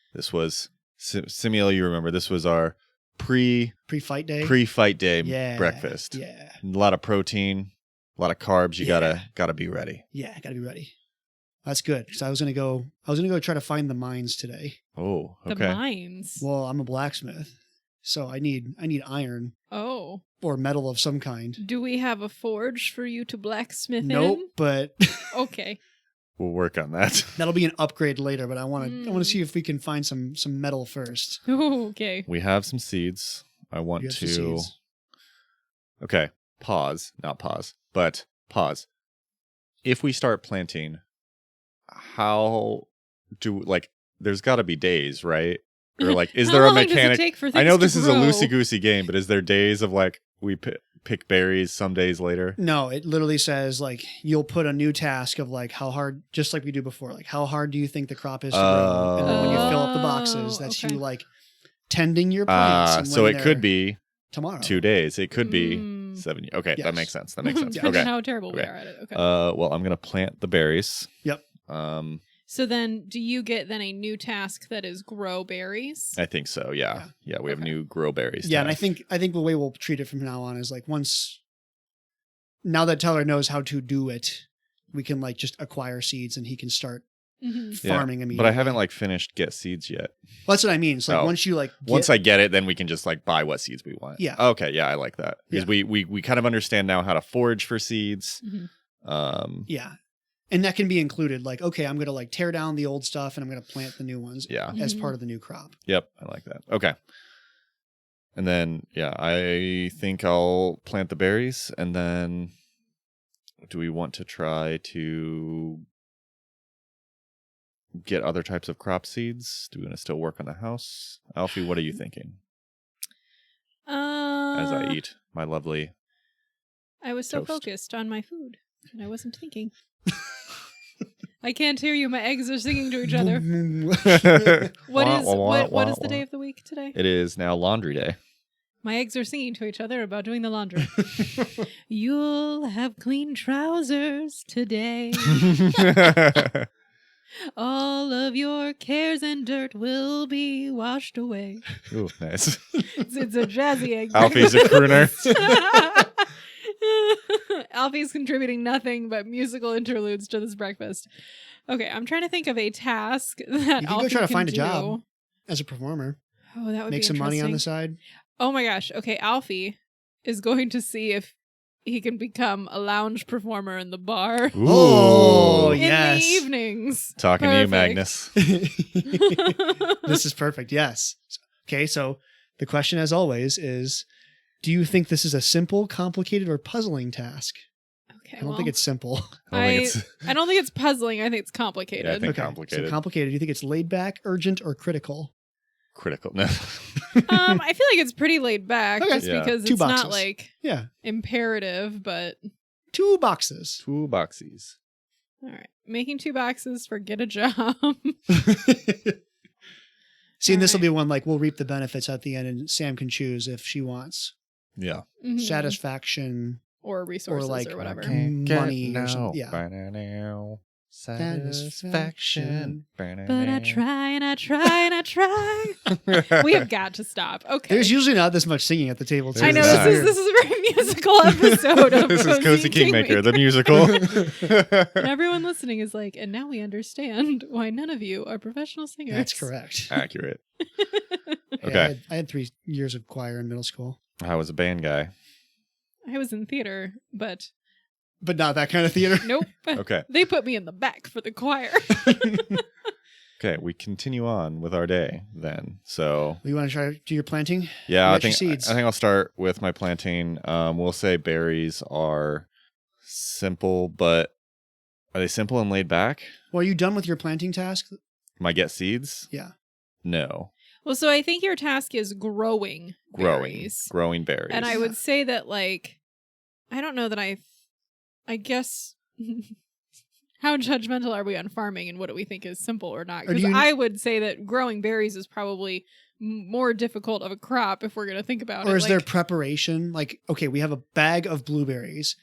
Samuel, you remember this was our Pre-fight day. pre-fight day Yeah. breakfast. Yeah. A lot of protein, a lot of carbs. You Yeah. gotta be ready. Yeah. Gotta be ready. That's good because I was gonna go try to find the mines today. Oh, The okay. mines. Well, I'm a blacksmith, so I need iron Oh. or metal of some kind. Do we have a forge for you to blacksmith Nope, but in? Okay. We'll work on that. that'll be an upgrade later. But I want to Mm. see if we can find some metal first. Okay. We have some seeds. I want You have some to. seeds. Okay, pause. Not pause, but pause. If we start planting, how do there's got to be days, right? Or like, is How there a long does it mechanic? take for I things know to this is a grow? loosey goosey game, but is there days of like we pick berries some days later? No, it literally says like you'll put a new task of like how hard, just like we do before, like how hard do you think the crop is to grow, and then when you fill up the boxes, that's okay. you like tending your plants. And So when it they're could be tomorrow. 2 days. It could be Mm. 7. Okay, Yes. that makes sense. That makes sense. Yeah. Depends on Okay. how terrible we Okay. are at it. Okay. Well, I'm gonna plant the berries. Yep. So then, do you get then a new task that is grow berries? I think so. Yeah. We have Okay. new grow berries. Yeah, and I task. think the way we'll treat it from now on is like now that Teller knows how to do it, we can like just acquire seeds and he can start Mhm. farming immediately. But I haven't like finished get seeds yet. Well, that's what I mean. It's like Oh. once you like Once I get it, then we can just like buy what seeds we want. Yeah. Okay. Yeah, I like that because we kind of understand now how to forage for seeds. Mhm. yeah, and that can be included. Like, okay, I'm gonna like tear down the old stuff and I'm gonna plant the new ones Yeah. as Mhm. part of the new crop. Yep. I like that. Okay. And then I think I'll plant the berries, and then do we want to try to get other types of crop seeds? Do we want to still work on the house? Alfie, what are you thinking as I eat my lovely... I was so toast. focused on my food. And I wasn't thinking. I can't hear you. My eggs are singing to each other. What is the day of the week today? It is now laundry day. My eggs are singing to each other about doing the laundry. You'll have clean trousers today. All of your cares and dirt will be washed away. Ooh, nice. It's a jazzy egg. Alfie's a crooner. Alfie's contributing nothing but musical interludes to this breakfast. Okay, I'm trying to think of a task that You can Alfie go try to can find a do. job as a performer. Oh, that would Make be some money on the interesting. side. Oh my gosh. Okay, Alfie is going to see if he can become a lounge performer in the bar Ooh. Oh, in yes. the evenings. Talking to you, Perfect. Magnus. This is perfect. Yes. Okay, so the question, as always, is: do you think this is a simple, complicated, or puzzling task? Okay, I don't think it's simple. I don't think it's puzzling. I think it's complicated. Yeah, I think Okay, complicated. So complicated. Do you think it's laid back, urgent, or critical? Critical. No. I feel like it's pretty laid back Okay. just Yeah. because 2 it's not boxes. like Yeah, imperative, but 2 boxes. 2 boxies. all right. Making 2 boxes for get a job. See, and this will Alright. be one like we'll reap the benefits at the end, and Sam can choose if she wants Yeah. Mhm. satisfaction or resources or, like, whatever. okay. Money or something. Yeah. Satisfaction. Satisfaction. But I try and I try and I try. We have got to stop. Okay. There's usually not this much singing at the table. Too. I know There's this is a very musical episode of This is Cozy Kingmaker, the musical. And everyone listening is like, and now we understand why none of you are professional singers. That's correct. Accurate. Yeah, Okay. I had 3 years of choir in middle school, I was a band guy. I was in theater, but but not that kind of theater. nope. Okay. They put me in the back for the choir. Okay, we continue on with our day then. So You want to try to do your planting? yeah, You I got your think seeds. I'll start with my planting. We'll say berries are simple, but are they simple and laid back? Well, are you done with your planting task? Am I get seeds? Yeah. No. Well, so I think your task is growing berries. Growing berries. And I would say that, like, I don't know that I guess, how judgmental are we on farming and what do we think is simple or not? Or do Because you- I would say that growing berries is probably more difficult of a crop if we're going to think about it. Or is there Like, preparation? Like, okay, we have a bag of blueberries.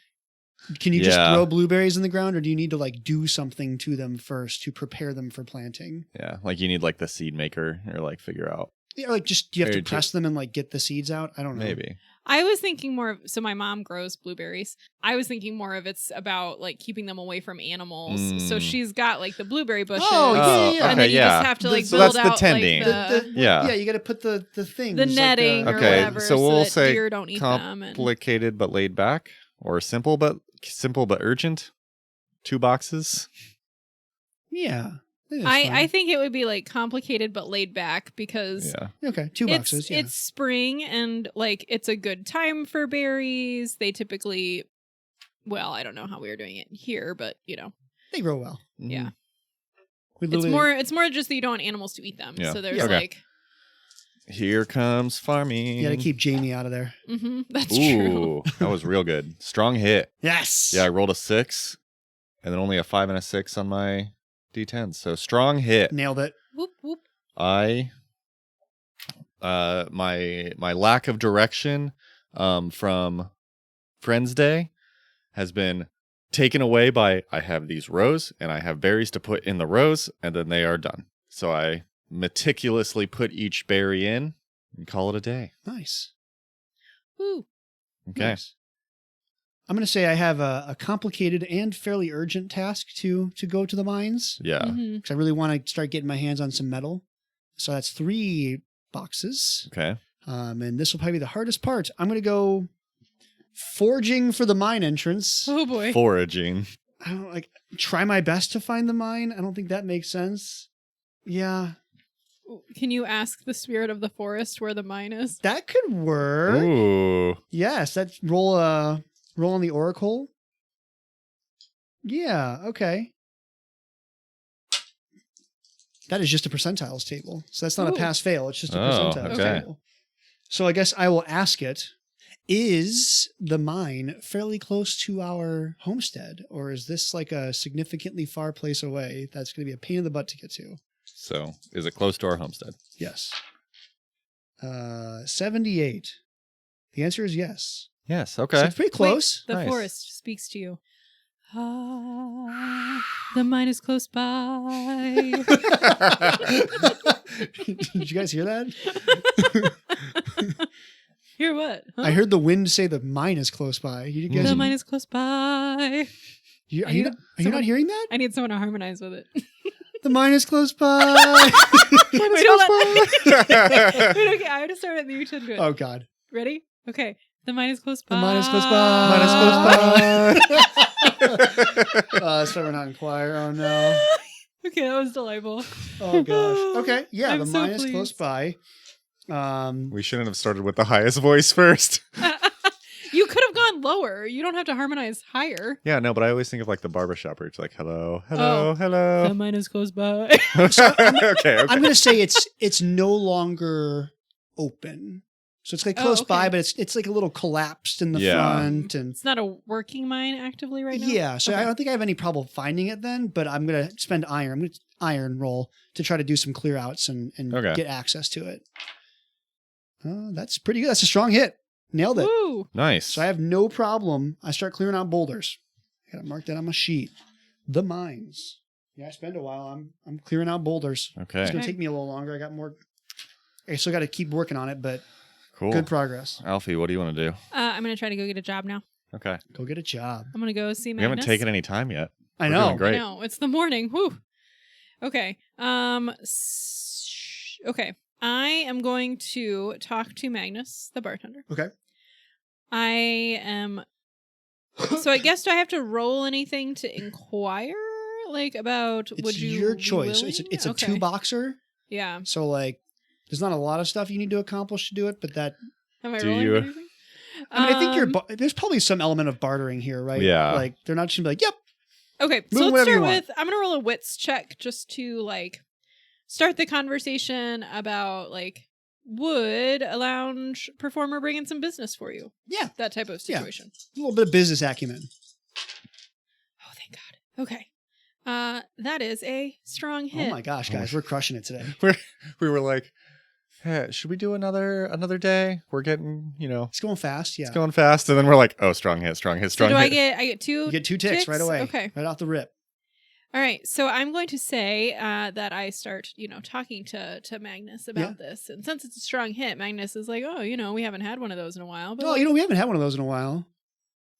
Can you just Yeah. throw blueberries in the ground, or do you need to like do something to them first to prepare them for planting? Yeah, like you need like the seed maker or like figure out. Yeah, like just do you have to Or press them and like get the seeds out? I don't know. Maybe. I was thinking more of, so my mom grows blueberries. I was thinking more of it's about like keeping them away from animals. So Mm. she's got like the blueberry bushes. Oh, yeah, yeah. And then Okay, you yeah. just have to like So build that's the out tending. like Yeah. Yeah, you got to put the things the like netting or Okay, whatever, so we'll that say deer don't eat them. And Complicated but laid back, or simple but urgent. 2 boxes. Yeah. think that's I fine. think it would be like complicated but laid back because Yeah. Okay, 2 it's boxes. Yeah. it's spring and like it's a good time for berries. They typically, well, I don't know how we are doing it here, but you know, They grow well. yeah. We It's literally- more just that you don't want animals to eat them. Yeah. So there's Yeah. Okay. like, Here comes farming. You got to keep Jamie out of there. that's true. Ooh, that was real good. Strong hit. Yes. Yeah, I rolled a 6, and then only a 5 and a 6 on my D10. So strong hit. Nailed it. Whoop whoop. I my lack of direction from Friends Day has been taken away by I have these rows and I have berries to put in the rows and then they are done. So I meticulously put each berry in and call it a day. Nice. Woo. Okay. Nice. I'm going to say I have a complicated and fairly urgent task to go to the mines Yeah. Mhm. because I really want to start getting my hands on some metal. So that's 3 boxes. Okay. And this will probably be the hardest part. I'm going to go foraging for the mine entrance. Oh boy. Foraging. I don't like try my best to find the mine. I don't think that makes sense. Yeah, Can you ask the spirit of the forest where the mine is? that could work. Ooh. Yes, that's roll on the oracle. Yeah, okay. That is just a percentiles table. So that's not Ooh. a pass fail. It's just a Oh, percentiles okay. table. So I guess I will ask it. Is the mine fairly close to our homestead, or is this like a significantly far place away that's going to be a pain in the butt to get to? So, is it close to our homestead? Yes. 78. The answer is yes. Yes. Okay. So it's pretty close. Wait, the Nice. forest speaks to you. Ah, the mine is close by. Did you guys hear that? Hear what? Huh? I heard the wind say the mine is close by. You guys, The mine is close by. are you not hearing that? I need someone to harmonize with it. The mine is close by. Wait, okay, I have to start at the U-turn good. Oh God. Ready? Okay. The mine is close by. The mine is close by. Mine is close by. That's why we're not in choir. Oh no. Okay, that was delightful. Oh gosh. Okay. Yeah, I'm the so mine is close pleased. by. We shouldn't have started with the highest voice first. You could have gone lower. You don't have to harmonize higher. Yeah, no, but I always think of like the barbershop where it's like, hello, hello, Oh. hello. The mine is close by. Okay. I'm gonna say it's no longer open. So it's like close by, but it's like a little collapsed in the front, and It's not a working mine actively right now? yeah. So Okay. I don't think I have any problem finding it then. But I'm gonna spend iron. I'm gonna iron roll to try to do some clear outs and Okay. get access to it. That's pretty good. That's a strong hit. Nailed it. Woo! Nice. So I have no problem. I start clearing out boulders. I gotta mark that on my sheet. The mines. Yeah, I spend a while. I'm clearing out boulders. Okay. It's gonna Okay. take me a little longer. I got more. I still got to keep working on it, but Cool. good progress. Alfie, what do you want to do? I'm going to try to go get a job now. Okay. Go get a job. I'm going to go see We Magnus. haven't taken any time yet. I We're know. doing great. I know. It's the morning. Whew. Okay. Okay. I am going to talk to Magnus, the bartender. Okay. I am. So I guess do I have to roll anything to inquire, like about? It's would you? your be choice. willing? It's a Okay. 2-boxer. Yeah. So like, there's not a lot of stuff you need to accomplish to do it, but that. Am I Do rolling you- for anything? I mean, I think there's probably some element of bartering here, right? Yeah. Like they're not just gonna be like, "Yep, Okay, Move so let's whatever you start want. with. I'm gonna roll a wits check just to like start the conversation about like would a lounge performer bring in some business for you? Yeah. That type of Yeah. situation. a little bit of business acumen." Oh, thank God. Okay, that is a strong hit. Oh my gosh, guys, we're crushing it today. We were like, hey, should we do another day? We're getting, It's going fast. Yeah. it's going fast. And then we're like, oh, strong hit, strong hit, So strong do hit. I get 2? You get 2 ticks right away. Okay. Right off the rip. All right. So I'm going to say that I start, talking to Magnus about this, and since it's a strong hit, Magnus is like, oh, we haven't had one of those in a while, but Oh, we haven't had one of those in a while,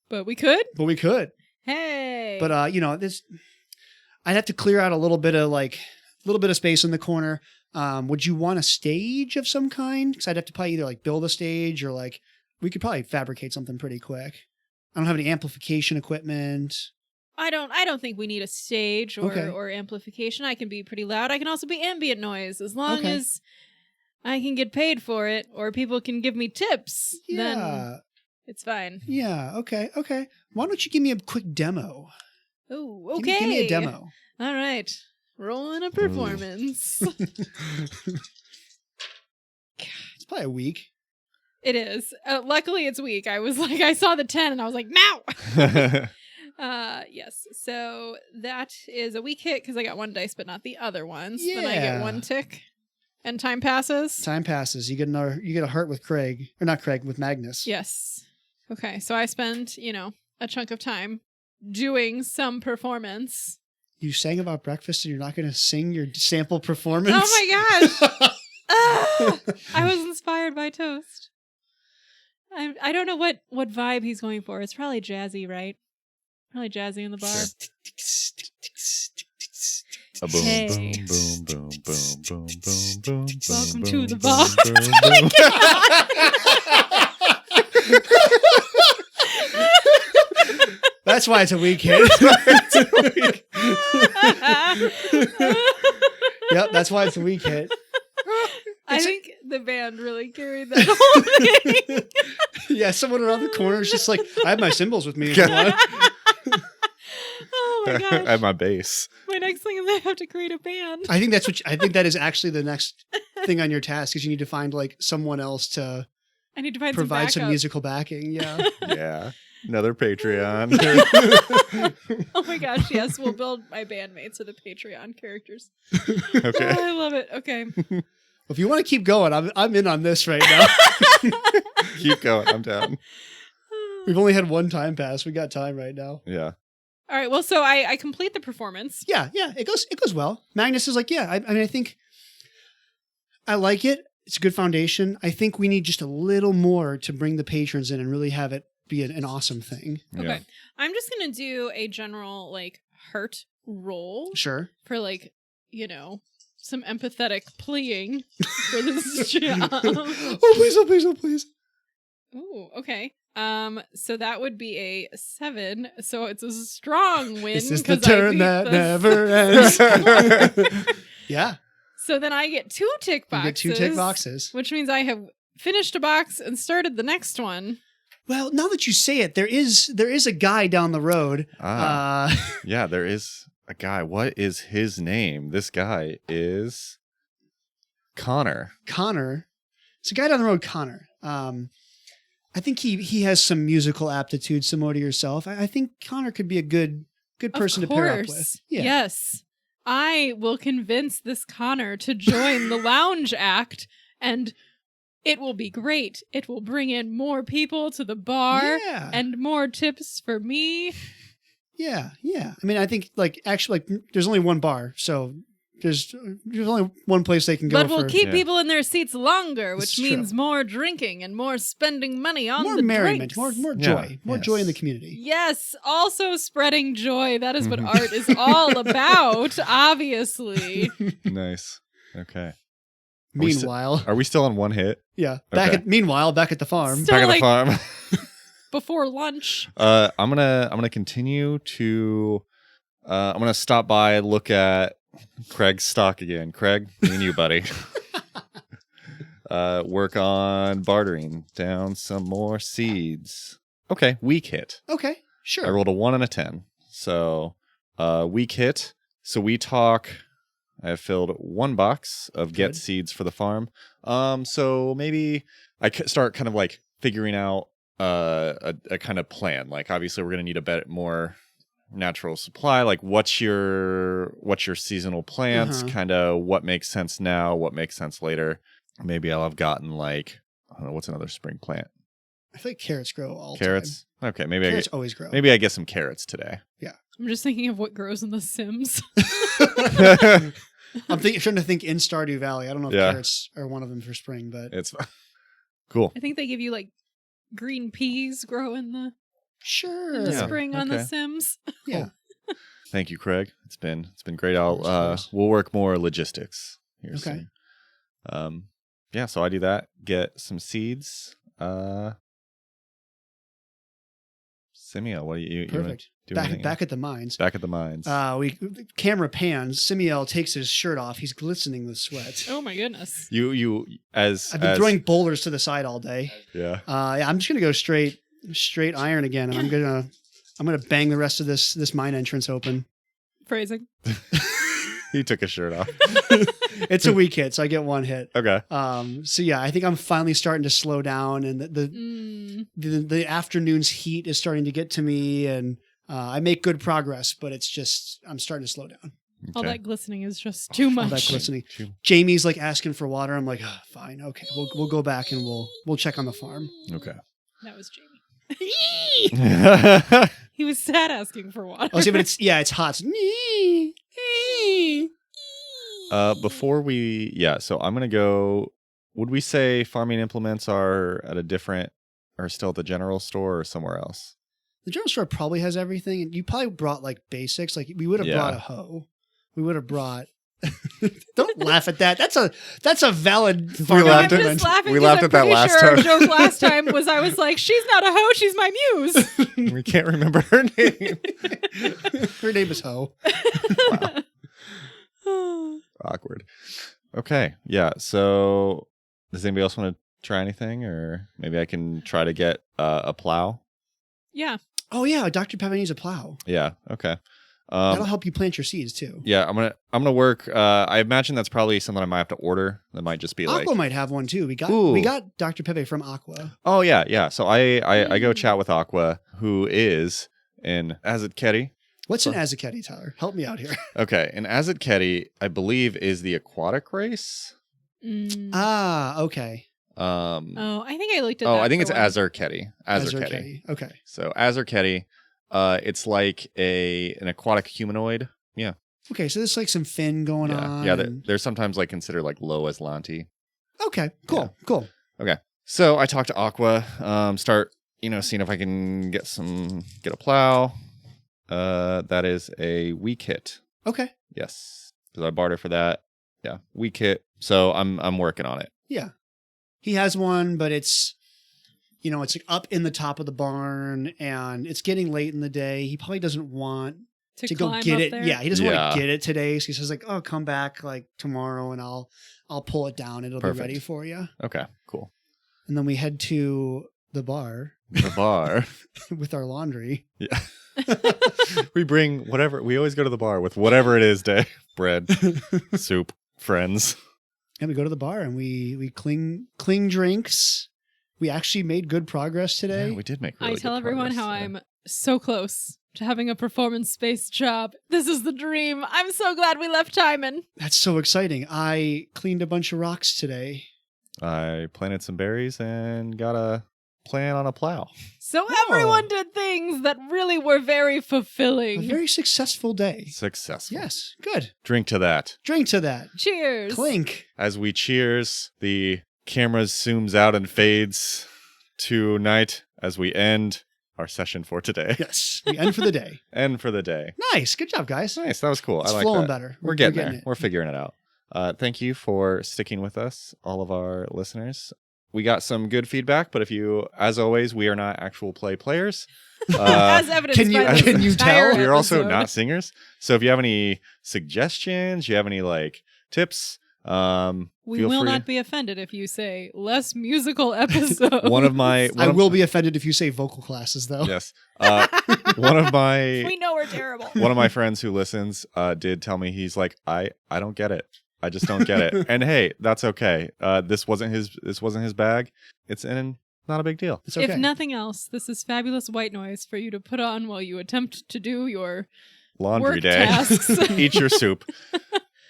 but we could. but we could. Hey. But this, I'd have to clear out a little bit of space in the corner. Would you want a stage of some kind? Because I'd have to probably either like build a stage or like we could probably fabricate something pretty quick. I don't have any amplification equipment. I don't think we need a stage or, Okay. or amplification. I can be pretty loud. I can also be ambient noise as long Okay. as I can get paid for it or people can give me tips. Then Yeah. it's fine. Yeah. Okay. Why don't you give me a quick demo? Oh, Give okay. me- Give me a demo. All right. Rolling a performance. It's probably a week. It is. Luckily, it's weak. I was like, I saw the 10 and I was like, now. Yes. So that is a weak hit because I got 1 dice, but not the other ones. Then I get Yeah. 1 tick, and time passes. Time passes. You get a heart with Craig, or not Craig, with Magnus. Yes. Okay. So I spend, a chunk of time doing some performance. You sang about breakfast, and you're not going to sing your sample performance. Oh my gosh. Ah! I was inspired by Toast. I don't know what vibe he's going for. It's probably jazzy, right? Probably jazzy in the bar. A boom, Hey. boom, boom, boom, boom, boom, boom, boom. Welcome boom, to boom, the boom, bar. boom, boom. That's why it's a weak hit. Yep, that's why it's a weak hit. I think the band really carried that whole thing. Yeah, someone around the corner is just like, I have my cymbals with me. If you want. Oh my I gosh. have my bass. My next thing is I have to create a band. I think that is actually the next thing on your task is you need to find like someone else to I need to find provide some some musical backing. Yeah. Yeah. Another Patreon. Oh my gosh, yes. We'll build my bandmates with the Patreon characters. Okay. Oh, I love it. Okay. If you want to keep going, I'm in on this right now. Keep going. I'm down. We've only had one time pass. We got time right now. Yeah. All right. Well, so I complete the performance. Yeah, it goes well. Magnus is like, yeah. I mean, I think I like it. It's a good foundation. I think we need just a little more to bring the patrons in and really have it be an awesome thing. Yeah. Okay. I'm just gonna do a general like heart roll Sure. for like, some empathetic pleading for this job. Oh please. Ooh, okay. So that would be a 7. So it's a strong win. Is this the 'cause I turn beat that the never ends? Yeah. So then I get 2 tick You boxes. get 2 tick boxes. Which means I have finished a box and started the next one. Well, now that you say it, there is a guy down the road. Yeah, there is a guy. What is his name? This guy is Connor. Connor. It's a guy down the road, Connor. I think he has some musical aptitude similar to yourself. I think Connor could be a good person to pair up with. Yeah. Yes. I will convince this Connor to join the lounge act, and it will be great. It will bring in more people to the bar and more tips for me. Yeah. I mean, I think actually there's only one bar, so there's only one place they can go. But we'll keep people in their seats longer, which means true. more drinking and more spending money on more the merriment, drinks. more joy, more joy in the community. Yes, also spreading joy. That is what art is all about, obviously. Nice. Okay. Meanwhile, Are we still on one hit? Yeah. Okay. Meanwhile, back at the farm. Still Back at the farm. before lunch. I'm gonna continue to. I'm gonna stop by, look at Craig's stock again. Craig, me and you, buddy. Work on bartering down some more seeds. Okay, weak hit. Okay, sure. I rolled a 1 and a 10. So, weak hit. So we talk. I have filled 1 box of get seeds for the farm. So maybe I start kind of like figuring out a kind of plan. Like obviously we're gonna need a bit more natural supply. Like what's your seasonal plants? Kind of what makes sense now, what makes sense later. Maybe I'll have gotten like, I don't know, what's another spring plant? I feel like carrots grow all carrots. time. Okay, maybe carrots always grow. Maybe I get some carrots today. Yeah. I'm just thinking of what grows in The Sims. I'm trying to think in Stardew Valley. I don't know if carrots are one of them for spring, but it's cool. I think they give you like green peas grow in the spring on The Sims. Yeah. Cool. Thank you, Craig. It's been great. We'll work more logistics here soon. Yeah, so I do that. Get some seeds. Simiel, what do you perfect. Back at the mines. Back at the mines. Camera pans. Simiel takes his shirt off. He's glistening with sweat. Oh my goodness. I've been throwing boulders to the side all day. Yeah. I'm just gonna go straight iron again, and I'm gonna bang the rest of this mine entrance open. Phrasing. He took his shirt off. It's a weak hit, so I get 1 hit. Okay. So yeah, I think I'm finally starting to slow down, and the afternoon's heat is starting to get to me, and I make good progress, but it's just I'm starting to slow down. Okay. All that glistening is just too much. All that glistening. Jamie's like asking for water. I'm like, oh, fine, okay, we'll go back and we'll check on the farm. Okay. That was Jamie. He was sad asking for water. Oh, see, but it's hot. Before so I'm gonna go. Would we say farming implements are still at the general store or somewhere else? The general store probably has everything, and you probably brought like basics. Like we would have brought a hoe. We would have brought. Don't laugh at that. That's a valid. We laughed I'm just laughing. We laughed at that last time. Our joke last time was I was like, she's not a hoe, she's my muse. We can't remember her name. Her name is Ho. Wow. Awkward. Okay. Yeah. So, does anybody else want to try anything, or maybe I can try to get a plow? Yeah. Oh yeah, Dr. Pepper needs a plow. Yeah. Okay. That'll help you plant your seeds too. Yeah, I'm gonna work. I imagine that's probably something I might have to order. That might just be Aqua like might have one too. We got Dr. Pepe from Aqua. Oh yeah. So I go chat with Aqua, who is in Azadketi. What's an Azaketi, Tyler? Help me out here. Okay, an Azadketi, I believe, is the aquatic race. Okay. I think I looked at. I think it's Azarketi. Okay. So Azarketi, it's like an aquatic humanoid. Yeah. Okay, so there's like some fin going on. Yeah, they're sometimes like considered like low Aslanti. Okay, cool. Okay, so I talked to Aqua. Start seeing if I can get a plow. That is a weak hit. Okay. Yes, because I bartered for that. Yeah, weak hit. So I'm working on it. Yeah, he has one, but it's it's like up in the top of the barn, and it's getting late in the day. He probably doesn't want to go get it. There? Yeah, he doesn't want to get it today. So he says like, "Oh, come back like tomorrow, and I'll pull it down. It'll be ready for you." Okay, cool. And then we head to the bar. The bar with our laundry. Yeah. We bring whatever. We always go to the bar with whatever it is. Day, bread, soup, friends. And we go to the bar and we cling drinks. We actually made good progress today. Yeah, we did make. Really I tell good everyone progress how today. I'm so close to having a performance-based job. This is the dream. I'm so glad we left Timon. That's so exciting. I cleaned a bunch of rocks today. I planted some berries and got a plan on a plow. So everyone did things that really were very fulfilling. A very successful day. Successful. Yes, good. Drink to that. Drink to that. Cheers. Clink. As we cheers, the camera zooms out and fades to night as we end our session for today. Yes, we end for the day. End for the day. Nice. Good job, guys. Nice. That was cool. It's I like flowing that. better. We're getting there. it. We're figuring it out. Thank you for sticking with us, all of our listeners. We got some good feedback, but as always, we are not actual players. As evidenced can you- by this can you entire tell? We're also episode. not singers. So if you have any suggestions, you have any tips, We feel will free. not be offended if you say less musical episodes. One of my I will be offended if you say vocal classes, though. yes. One of my We know we're terrible. one of my friends who listens did tell me, he's like, I don't get it. I just don't get it. And hey, that's okay. This wasn't his bag. It's not a big deal. It's okay. If nothing else, this is fabulous white noise for you to put on while you attempt to do your Laundry work day. tasks. Eat your soup.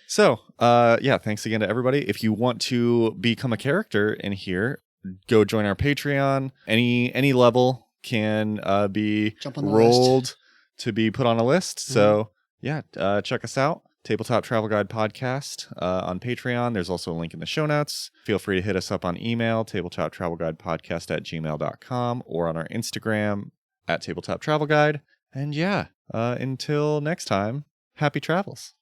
So, thanks again to everybody. If you want to become a character in here, go join our Patreon. Any level can be Jump on the rolled to be put on a list. So, check us out. Tabletop Travel Guide Podcast on Patreon. There's also a link in the show notes. Feel free to hit us up on email, tabletoptravelguidepodcast@gmail.com, or on our Instagram @tabletoptravelguide. And until next time, happy travels.